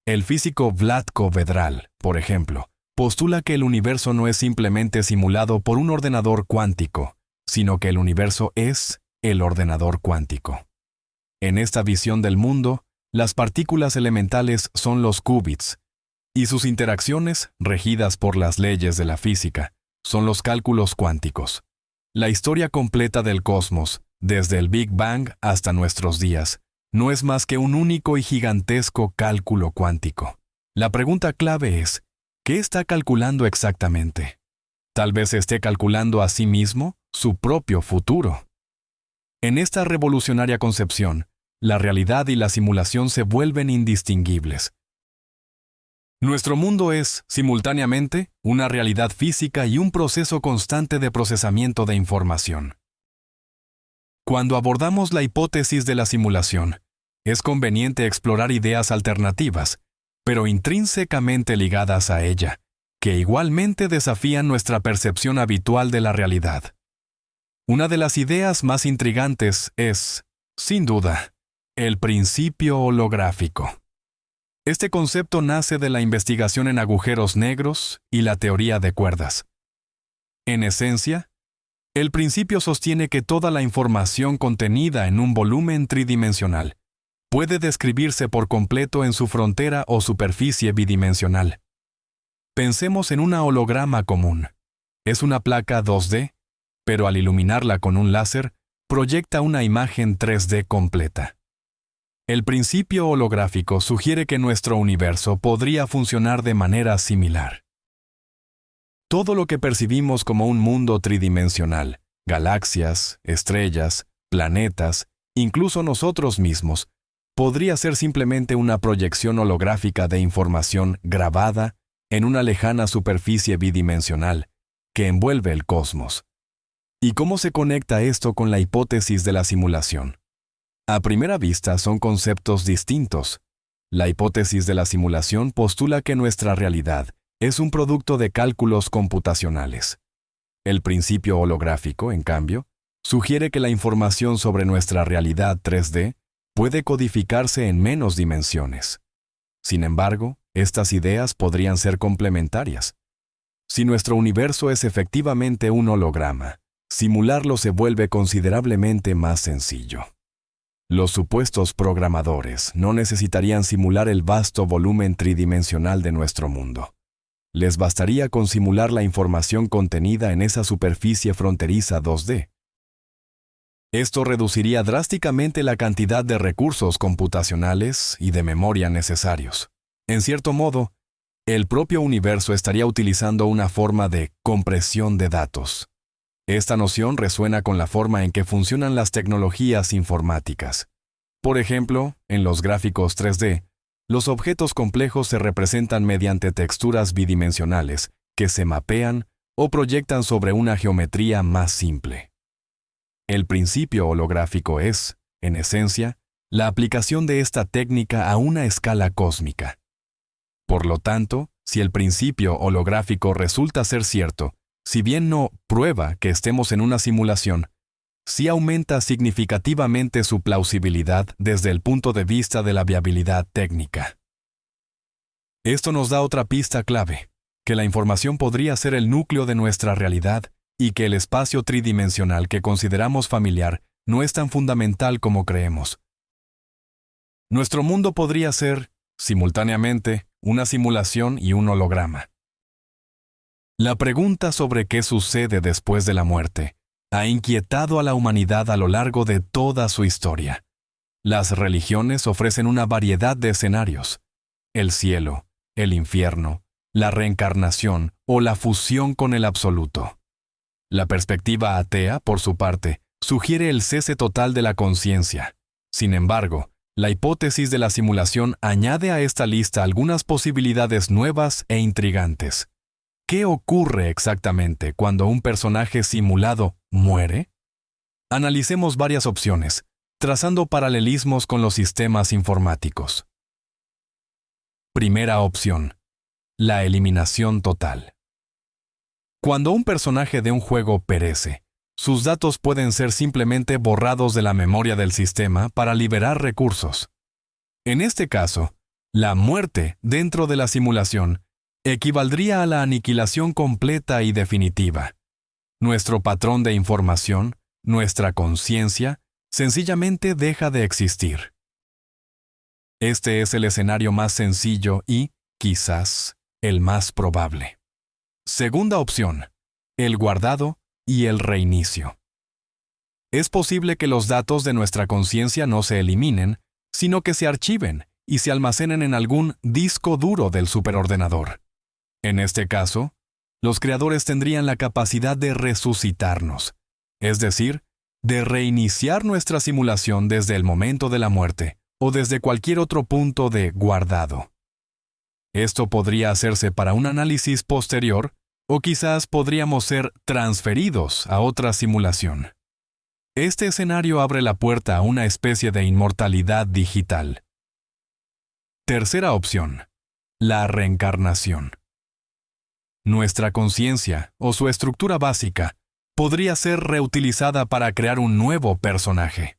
El físico Vlatko Vedral por ejemplo, postula que el universo no es simplemente simulado por un ordenador cuántico, sino que el universo es el ordenador cuántico. En esta visión del mundo, las partículas elementales son los qubits, y sus interacciones, regidas por las leyes de la física, son los cálculos cuánticos. La historia completa del cosmos, desde el Big Bang hasta nuestros días, no es más que un único y gigantesco cálculo cuántico. La pregunta clave es, ¿qué está calculando exactamente? Tal vez esté calculando a sí mismo su propio futuro. En esta revolucionaria concepción, la realidad y la simulación se vuelven indistinguibles. Nuestro mundo es, simultáneamente, una realidad física y un proceso constante de procesamiento de información. Cuando abordamos la hipótesis de la simulación, es conveniente explorar ideas alternativas, pero intrínsecamente ligadas a ella, que igualmente desafían nuestra percepción habitual de la realidad. Una de las ideas más intrigantes es, sin duda, el principio holográfico. Este concepto nace de la investigación en agujeros negros y la teoría de cuerdas. En esencia, el principio sostiene que toda la información contenida en un volumen tridimensional puede describirse por completo en su frontera o superficie bidimensional. Pensemos en una holograma común. Es una placa 2D, pero al iluminarla con un láser, proyecta una imagen 3D completa. El principio holográfico sugiere que nuestro universo podría funcionar de manera similar. Todo lo que percibimos como un mundo tridimensional, galaxias, estrellas, planetas, incluso nosotros mismos, podría ser simplemente una proyección holográfica de información grabada en una lejana superficie bidimensional que envuelve el cosmos. ¿Y cómo se conecta esto con la hipótesis de la simulación? A primera vista son conceptos distintos. La hipótesis de la simulación postula que nuestra realidad es un producto de cálculos computacionales. El principio holográfico, en cambio, sugiere que la información sobre nuestra realidad 3D puede codificarse en menos dimensiones. Sin embargo, estas ideas podrían ser complementarias. Si nuestro universo es efectivamente un holograma, simularlo se vuelve considerablemente más sencillo. Los supuestos programadores no necesitarían simular el vasto volumen tridimensional de nuestro mundo. Les bastaría con simular la información contenida en esa superficie fronteriza 2D. Esto reduciría drásticamente la cantidad de recursos computacionales y de memoria necesarios. En cierto modo, el propio universo estaría utilizando una forma de compresión de datos. Esta noción resuena con la forma en que funcionan las tecnologías informáticas. Por ejemplo, en los gráficos 3D, los objetos complejos se representan mediante texturas bidimensionales que se mapean o proyectan sobre una geometría más simple. El principio holográfico es, en esencia, la aplicación de esta técnica a una escala cósmica. Por lo tanto, si el principio holográfico resulta ser cierto, si bien no prueba que estemos en una simulación, sí aumenta significativamente su plausibilidad desde el punto de vista de la viabilidad técnica. Esto nos da otra pista clave, que la información podría ser el núcleo de nuestra realidad y que el espacio tridimensional que consideramos familiar no es tan fundamental como creemos. Nuestro mundo podría ser, simultáneamente, una simulación y un holograma. La pregunta sobre qué sucede después de la muerte ha inquietado a la humanidad a lo largo de toda su historia. Las religiones ofrecen una variedad de escenarios: el cielo, el infierno, la reencarnación o la fusión con el absoluto. La perspectiva atea, por su parte, sugiere el cese total de la conciencia. Sin embargo, la hipótesis de la simulación añade a esta lista algunas posibilidades nuevas e intrigantes. ¿Qué ocurre exactamente cuando un personaje simulado muere? Analicemos varias opciones, trazando paralelismos con los sistemas informáticos. Primera opción: la eliminación total. Cuando un personaje de un juego perece, sus datos pueden ser simplemente borrados de la memoria del sistema para liberar recursos. En este caso, la muerte dentro de la simulación equivaldría a la aniquilación completa y definitiva. Nuestro patrón de información, nuestra conciencia, sencillamente deja de existir. Este es el escenario más sencillo y, quizás, el más probable. Segunda opción, el guardado y el reinicio. Es posible que los datos de nuestra conciencia no se eliminen, sino que se archiven y se almacenen en algún disco duro del superordenador. En este caso, los creadores tendrían la capacidad de resucitarnos, es decir, de reiniciar nuestra simulación desde el momento de la muerte o desde cualquier otro punto de guardado. Esto podría hacerse para un análisis posterior o quizás podríamos ser transferidos a otra simulación. Este escenario abre la puerta a una especie de inmortalidad digital. Tercera opción, la reencarnación. Nuestra conciencia o su estructura básica podría ser reutilizada para crear un nuevo personaje.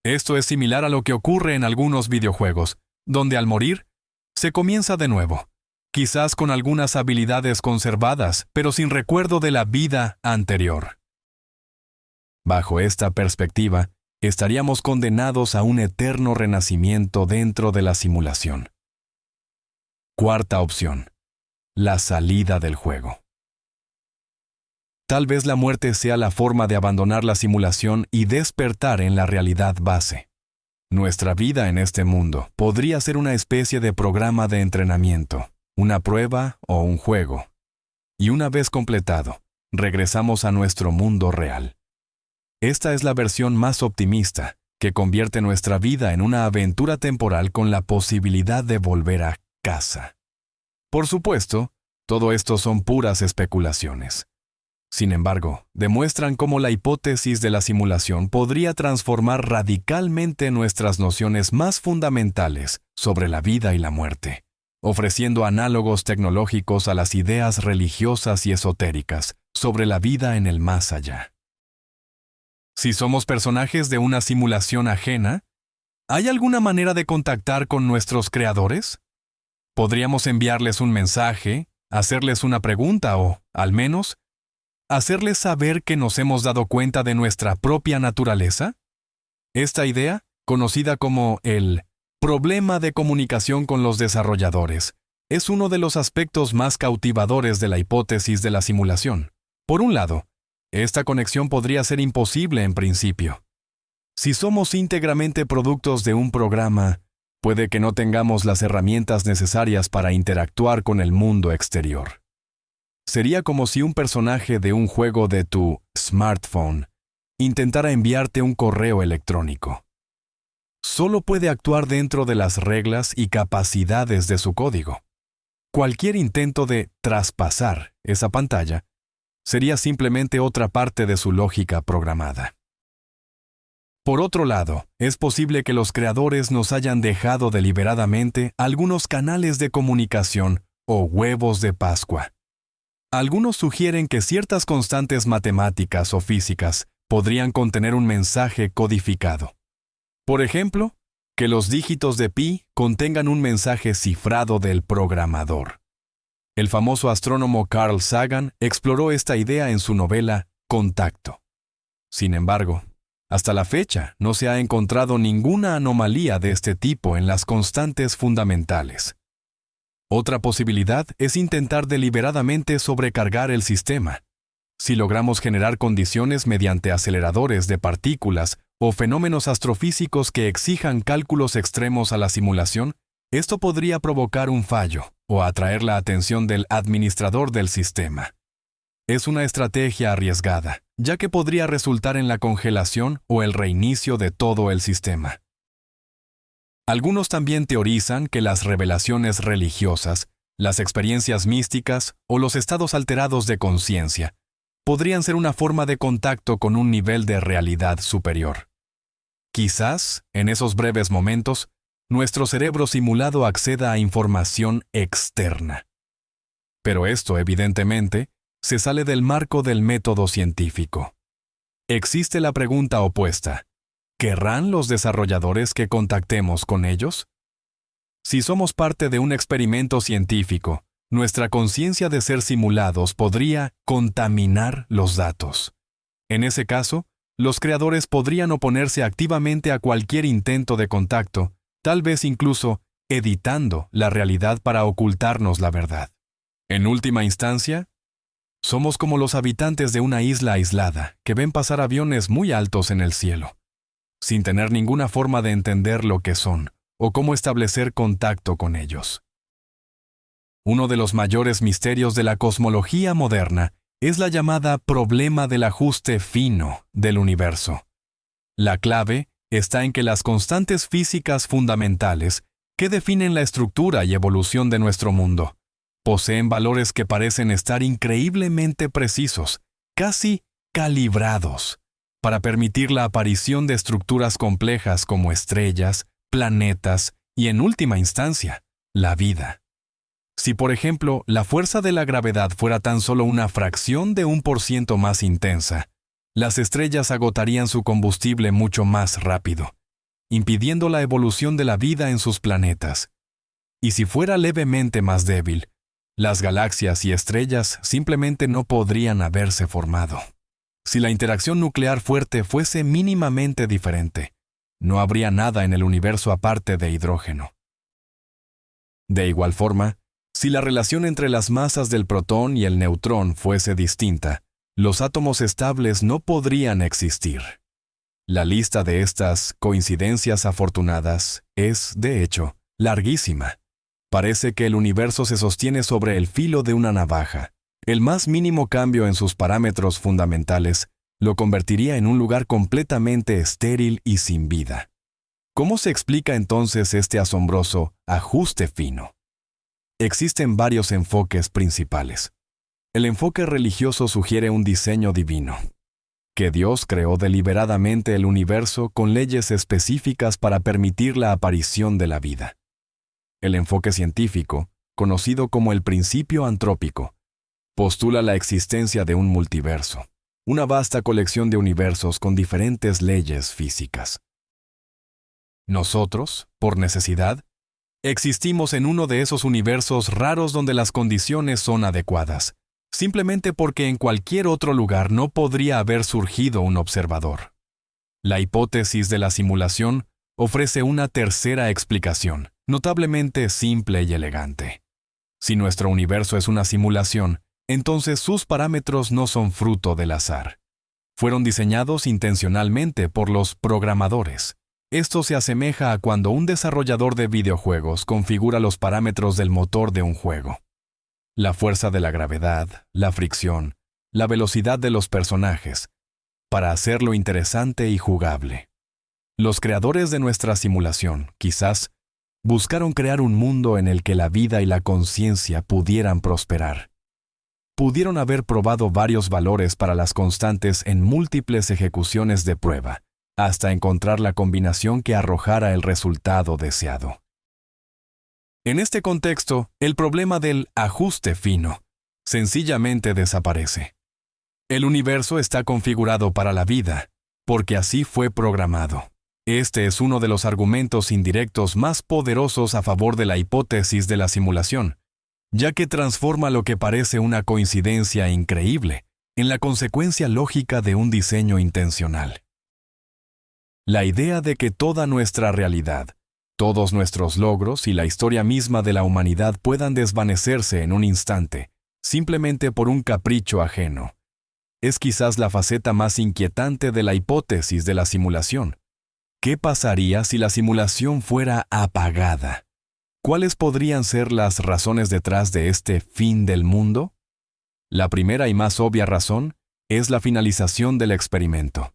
Esto es similar a lo que ocurre en algunos videojuegos, donde al morir, se comienza de nuevo, quizás con algunas habilidades conservadas, pero sin recuerdo de la vida anterior. Bajo esta perspectiva, estaríamos condenados a un eterno renacimiento dentro de la simulación. Cuarta opción, la salida del juego. Tal vez la muerte sea la forma de abandonar la simulación y despertar en la realidad base. Nuestra vida en este mundo podría ser una especie de programa de entrenamiento, una prueba o un juego. Y una vez completado, regresamos a nuestro mundo real. Esta es la versión más optimista, que convierte nuestra vida en una aventura temporal con la posibilidad de volver a casa. Por supuesto, todo esto son puras especulaciones. Sin embargo, demuestran cómo la hipótesis de la simulación podría transformar radicalmente nuestras nociones más fundamentales sobre la vida y la muerte, ofreciendo análogos tecnológicos a las ideas religiosas y esotéricas sobre la vida en el más allá. Si somos personajes de una simulación ajena, ¿hay alguna manera de contactar con nuestros creadores? ¿Podríamos enviarles un mensaje, hacerles una pregunta o, al menos, hacerles saber que nos hemos dado cuenta de nuestra propia naturaleza? Esta idea, conocida como el problema de comunicación con los desarrolladores, es uno de los aspectos más cautivadores de la hipótesis de la simulación. Por un lado, esta conexión podría ser imposible en principio. Si somos íntegramente productos de un programa, puede que no tengamos las herramientas necesarias para interactuar con el mundo exterior. Sería como si un personaje de un juego de tu smartphone intentara enviarte un correo electrónico. Solo puede actuar dentro de las reglas y capacidades de su código. Cualquier intento de traspasar esa pantalla sería simplemente otra parte de su lógica programada. Por otro lado, es posible que los creadores nos hayan dejado deliberadamente algunos canales de comunicación o huevos de Pascua. Algunos sugieren que ciertas constantes matemáticas o físicas podrían contener un mensaje codificado. Por ejemplo, que los dígitos de pi contengan un mensaje cifrado del programador. El famoso astrónomo Carl Sagan exploró esta idea en su novela Contacto. Sin embargo, hasta la fecha no se ha encontrado ninguna anomalía de este tipo en las constantes fundamentales. Otra posibilidad es intentar deliberadamente sobrecargar el sistema. Si logramos generar condiciones mediante aceleradores de partículas o fenómenos astrofísicos que exijan cálculos extremos a la simulación, esto podría provocar un fallo o atraer la atención del administrador del sistema. Es una estrategia arriesgada, ya que podría resultar en la congelación o el reinicio de todo el sistema. Algunos también teorizan que las revelaciones religiosas, las experiencias místicas o los estados alterados de conciencia podrían ser una forma de contacto con un nivel de realidad superior. Quizás, en esos breves momentos, nuestro cerebro simulado acceda a información externa. Pero esto, evidentemente, se sale del marco del método científico. Existe la pregunta opuesta: ¿querrán los desarrolladores que contactemos con ellos? Si somos parte de un experimento científico, nuestra conciencia de ser simulados podría contaminar los datos. En ese caso, los creadores podrían oponerse activamente a cualquier intento de contacto, tal vez incluso editando la realidad para ocultarnos la verdad. En última instancia, somos como los habitantes de una isla aislada que ven pasar aviones muy altos en el cielo, sin tener ninguna forma de entender lo que son o cómo establecer contacto con ellos. Uno de los mayores misterios de la cosmología moderna es la llamada problema del ajuste fino del universo. La clave está en que las constantes físicas fundamentales que definen la estructura y evolución de nuestro mundo poseen valores que parecen estar increíblemente precisos, casi calibrados, para permitir la aparición de estructuras complejas como estrellas, planetas y, en última instancia, la vida. Si, por ejemplo, la fuerza de la gravedad fuera tan solo una fracción de 1% más intensa, las estrellas agotarían su combustible mucho más rápido, impidiendo la evolución de la vida en sus planetas. Y si fuera levemente más débil, las galaxias y estrellas simplemente no podrían haberse formado. Si la interacción nuclear fuerte fuese mínimamente diferente, no habría nada en el universo aparte de hidrógeno. De igual forma, si la relación entre las masas del protón y el neutrón fuese distinta, los átomos estables no podrían existir. La lista de estas coincidencias afortunadas es, de hecho, larguísima. Parece que el universo se sostiene sobre el filo de una navaja. El más mínimo cambio en sus parámetros fundamentales lo convertiría en un lugar completamente estéril y sin vida. ¿Cómo se explica entonces este asombroso ajuste fino? Existen varios enfoques principales. El enfoque religioso sugiere un diseño divino, que Dios creó deliberadamente el universo con leyes específicas para permitir la aparición de la vida. El enfoque científico, conocido como el principio antrópico, postula la existencia de un multiverso, una vasta colección de universos con diferentes leyes físicas. Nosotros, por necesidad, existimos en uno de esos universos raros donde las condiciones son adecuadas, simplemente porque en cualquier otro lugar no podría haber surgido un observador. La hipótesis de la simulación ofrece una tercera explicación, notablemente simple y elegante. Si nuestro universo es una simulación, entonces sus parámetros no son fruto del azar. Fueron diseñados intencionalmente por los programadores. Esto se asemeja a cuando un desarrollador de videojuegos configura los parámetros del motor de un juego. La fuerza de la gravedad, la fricción, la velocidad de los personajes, para hacerlo interesante y jugable. Los creadores de nuestra simulación, quizás, buscaron crear un mundo en el que la vida y la conciencia pudieran prosperar. Pudieron haber probado varios valores para las constantes en múltiples ejecuciones de prueba, hasta encontrar la combinación que arrojara el resultado deseado. En este contexto, el problema del ajuste fino sencillamente desaparece. El universo está configurado para la vida, porque así fue programado. Este es uno de los argumentos indirectos más poderosos a favor de la hipótesis de la simulación, ya que transforma lo que parece una coincidencia increíble en la consecuencia lógica de un diseño intencional. La idea de que toda nuestra realidad, todos nuestros logros y la historia misma de la humanidad puedan desvanecerse en un instante, simplemente por un capricho ajeno, es quizás la faceta más inquietante de la hipótesis de la simulación. ¿Qué pasaría si la simulación fuera apagada? ¿Cuáles podrían ser las razones detrás de este fin del mundo? La primera y más obvia razón es la finalización del experimento.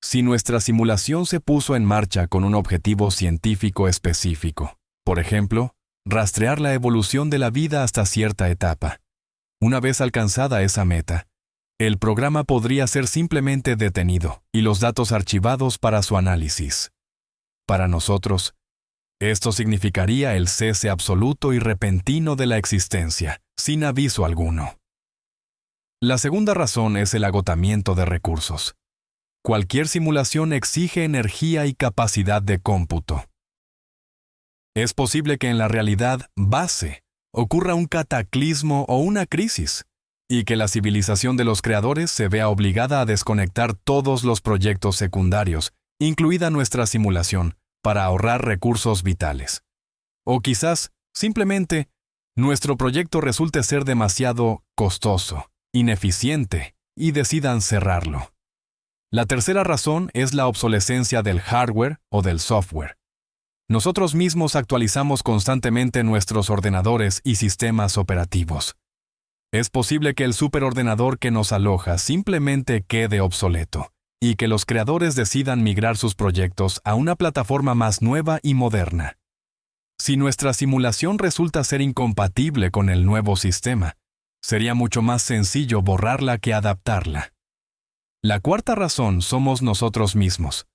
Si nuestra simulación se puso en marcha con un objetivo científico específico, por ejemplo, rastrear la evolución de la vida hasta cierta etapa, una vez alcanzada esa meta, el programa podría ser simplemente detenido y los datos archivados para su análisis. Para nosotros, esto significaría el cese absoluto y repentino de la existencia, sin aviso alguno. La segunda razón es el agotamiento de recursos. Cualquier simulación exige energía y capacidad de cómputo. Es posible que en la realidad base ocurra un cataclismo o una crisis, y que la civilización de los creadores se vea obligada a desconectar todos los proyectos secundarios, incluida nuestra simulación, para ahorrar recursos vitales. O quizás, simplemente, nuestro proyecto resulte ser demasiado costoso, ineficiente, y decidan cerrarlo. La tercera razón es la obsolescencia del hardware o del software. Nosotros mismos actualizamos constantemente nuestros ordenadores y sistemas operativos. Es posible que el superordenador que nos aloja simplemente quede obsoleto, y que los creadores decidan migrar sus proyectos a una plataforma más nueva y moderna. Si nuestra simulación resulta ser incompatible con el nuevo sistema, sería mucho más sencillo borrarla que adaptarla. La cuarta razón somos nosotros mismos.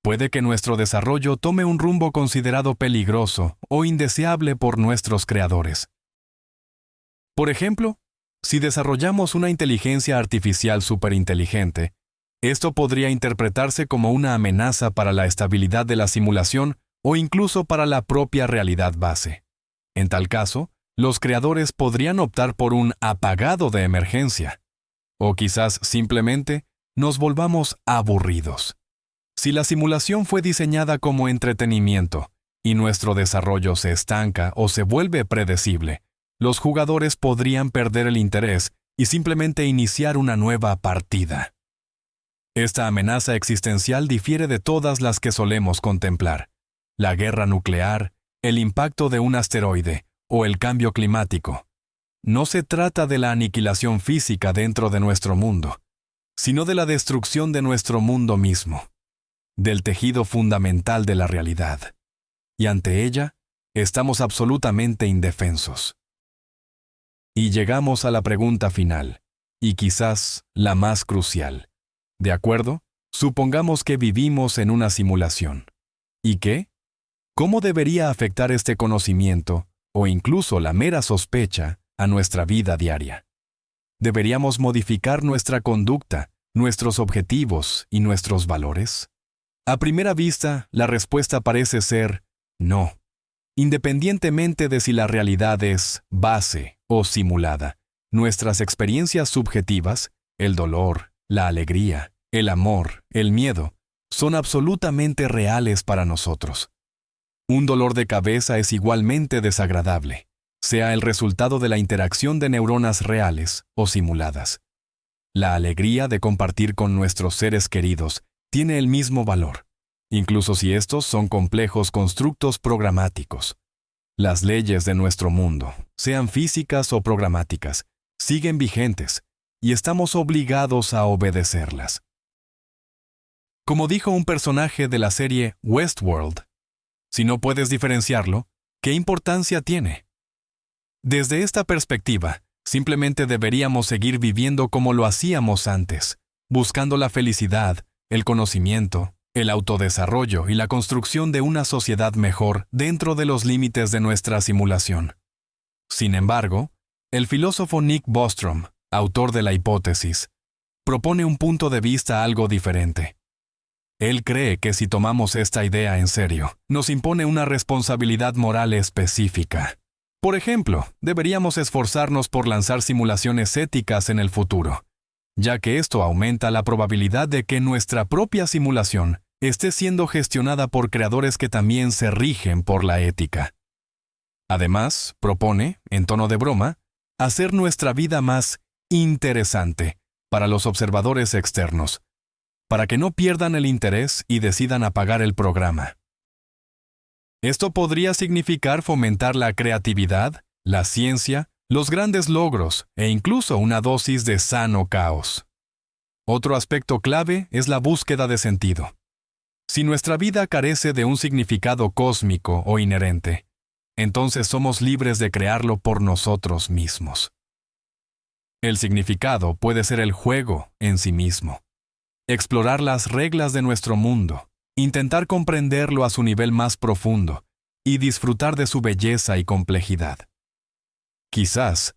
Puede que nuestro desarrollo tome un rumbo considerado peligroso o indeseable por nuestros creadores. Por ejemplo, si desarrollamos una inteligencia artificial superinteligente, esto podría interpretarse como una amenaza para la estabilidad de la simulación o incluso para la propia realidad base. En tal caso, los creadores podrían optar por un apagado de emergencia. O quizás simplemente nos volvamos aburridos. Si la simulación fue diseñada como entretenimiento y nuestro desarrollo se estanca o se vuelve predecible, los jugadores podrían perder el interés y simplemente iniciar una nueva partida. Esta amenaza existencial difiere de todas las que solemos contemplar: la guerra nuclear, el impacto de un asteroide o el cambio climático. No se trata de la aniquilación física dentro de nuestro mundo, sino de la destrucción de nuestro mundo mismo, del tejido fundamental de la realidad. Y ante ella, estamos absolutamente indefensos. Y llegamos a la pregunta final, y quizás la más crucial. ¿De acuerdo? Supongamos que vivimos en una simulación. ¿Y qué? ¿Cómo debería afectar este conocimiento, o incluso la mera sospecha, a nuestra vida diaria? ¿Deberíamos modificar nuestra conducta, nuestros objetivos y nuestros valores? A primera vista, la respuesta parece ser no. Independientemente de si la realidad es base o simulada, nuestras experiencias subjetivas, el dolor, la alegría, el amor, el miedo, son absolutamente reales para nosotros. Un dolor de cabeza es igualmente desagradable, sea el resultado de la interacción de neuronas reales o simuladas. La alegría de compartir con nuestros seres queridos tiene el mismo valor, incluso si estos son complejos constructos programáticos. Las leyes de nuestro mundo, sean físicas o programáticas, siguen vigentes y estamos obligados a obedecerlas. Como dijo un personaje de la serie Westworld, si no puedes diferenciarlo, ¿qué importancia tiene? Desde esta perspectiva, simplemente deberíamos seguir viviendo como lo hacíamos antes, buscando la felicidad, el conocimiento, el autodesarrollo y la construcción de una sociedad mejor dentro de los límites de nuestra simulación. Sin embargo, el filósofo Nick Bostrom, autor de la hipótesis, propone un punto de vista algo diferente. Él cree que si tomamos esta idea en serio, nos impone una responsabilidad moral específica. Por ejemplo, deberíamos esforzarnos por lanzar simulaciones éticas en el futuro, ya que esto aumenta la probabilidad de que nuestra propia simulación esté siendo gestionada por creadores que también se rigen por la ética. Además, propone, en tono de broma, hacer nuestra vida más interesante para los observadores externos, para que no pierdan el interés y decidan apagar el programa. Esto podría significar fomentar la creatividad, la ciencia, los grandes logros e incluso una dosis de sano caos. Otro aspecto clave es la búsqueda de sentido. Si nuestra vida carece de un significado cósmico o inherente, entonces somos libres de crearlo por nosotros mismos. El significado puede ser el juego en sí mismo. Explorar las reglas de nuestro mundo, intentar comprenderlo a su nivel más profundo y disfrutar de su belleza y complejidad. Quizás,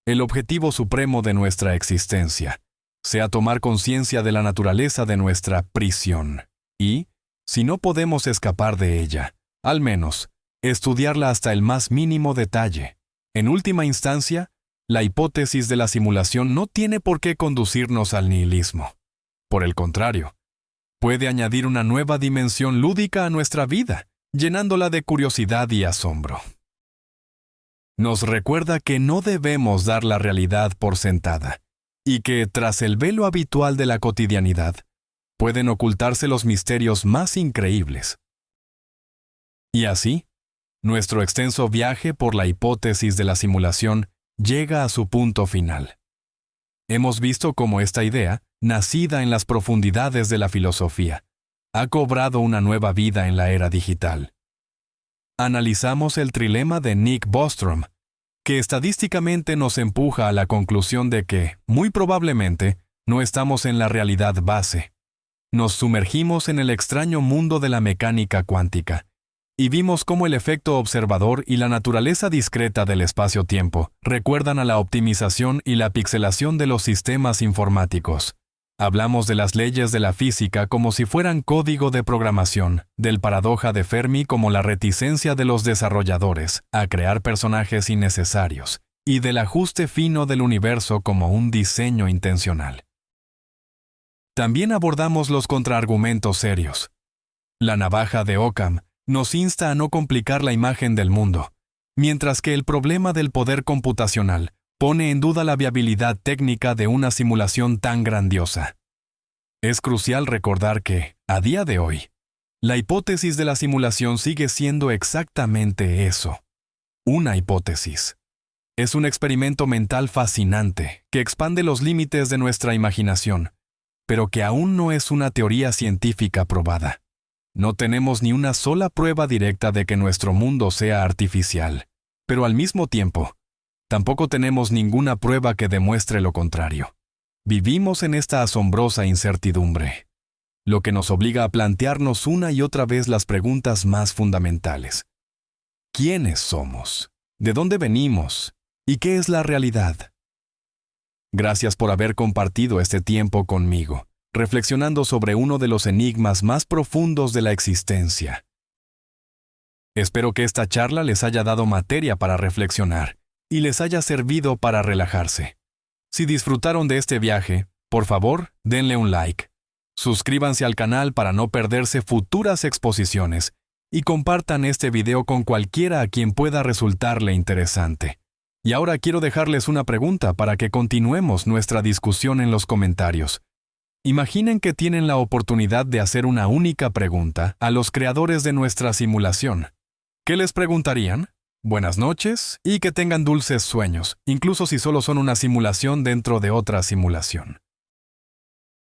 el objetivo supremo de nuestra existencia sea tomar conciencia de la naturaleza de nuestra prisión y, si no podemos escapar de ella, al menos, estudiarla hasta el más mínimo detalle, En última instancia, la hipótesis de la simulación no tiene por qué conducirnos al nihilismo. Por el contrario, puede añadir una nueva dimensión lúdica a nuestra vida, llenándola de curiosidad y asombro. Nos recuerda que no debemos dar la realidad por sentada, y que, tras el velo habitual de la cotidianidad, pueden ocultarse los misterios más increíbles. Y así, nuestro extenso viaje por la hipótesis de la simulación llega a su punto final. Hemos visto cómo esta idea, nacida en las profundidades de la filosofía, ha cobrado una nueva vida en la era digital. Analizamos el trilema de Nick Bostrom, que estadísticamente nos empuja a la conclusión de que, muy probablemente, no estamos en la realidad base. Nos sumergimos en el extraño mundo de la mecánica cuántica, y vimos cómo el efecto observador y la naturaleza discreta del espacio-tiempo recuerdan a la optimización y la pixelación de los sistemas informáticos. Hablamos de las leyes de la física como si fueran código de programación, del paradoja de Fermi como la reticencia de los desarrolladores a crear personajes innecesarios, y del ajuste fino del universo como un diseño intencional. También abordamos los contraargumentos serios. La navaja de Occam nos insta a no complicar la imagen del mundo, mientras que el problema del poder computacional pone en duda la viabilidad técnica de una simulación tan grandiosa. Es crucial recordar que, a día de hoy, la hipótesis de la simulación sigue siendo exactamente eso, una hipótesis. Es un experimento mental fascinante que expande los límites de nuestra imaginación, pero que aún no es una teoría científica probada. No tenemos ni una sola prueba directa de que nuestro mundo sea artificial, pero al mismo tiempo, tampoco tenemos ninguna prueba que demuestre lo contrario. Vivimos en esta asombrosa incertidumbre, lo que nos obliga a plantearnos una y otra vez las preguntas más fundamentales. ¿Quiénes somos? ¿De dónde venimos? ¿Y qué es la realidad? Gracias por haber compartido este tiempo conmigo, reflexionando sobre uno de los enigmas más profundos de la existencia. Espero que esta charla les haya dado materia para reflexionar y les haya servido para relajarse. Si disfrutaron de este viaje, por favor, denle un like. Suscríbanse al canal para no perderse futuras exposiciones y compartan este video con cualquiera a quien pueda resultarle interesante. Y ahora quiero dejarles una pregunta para que continuemos nuestra discusión en los comentarios. Imaginen que tienen la oportunidad de hacer una única pregunta a los creadores de nuestra simulación. ¿Qué les preguntarían? Buenas noches y que tengan dulces sueños, incluso si solo son una simulación dentro de otra simulación.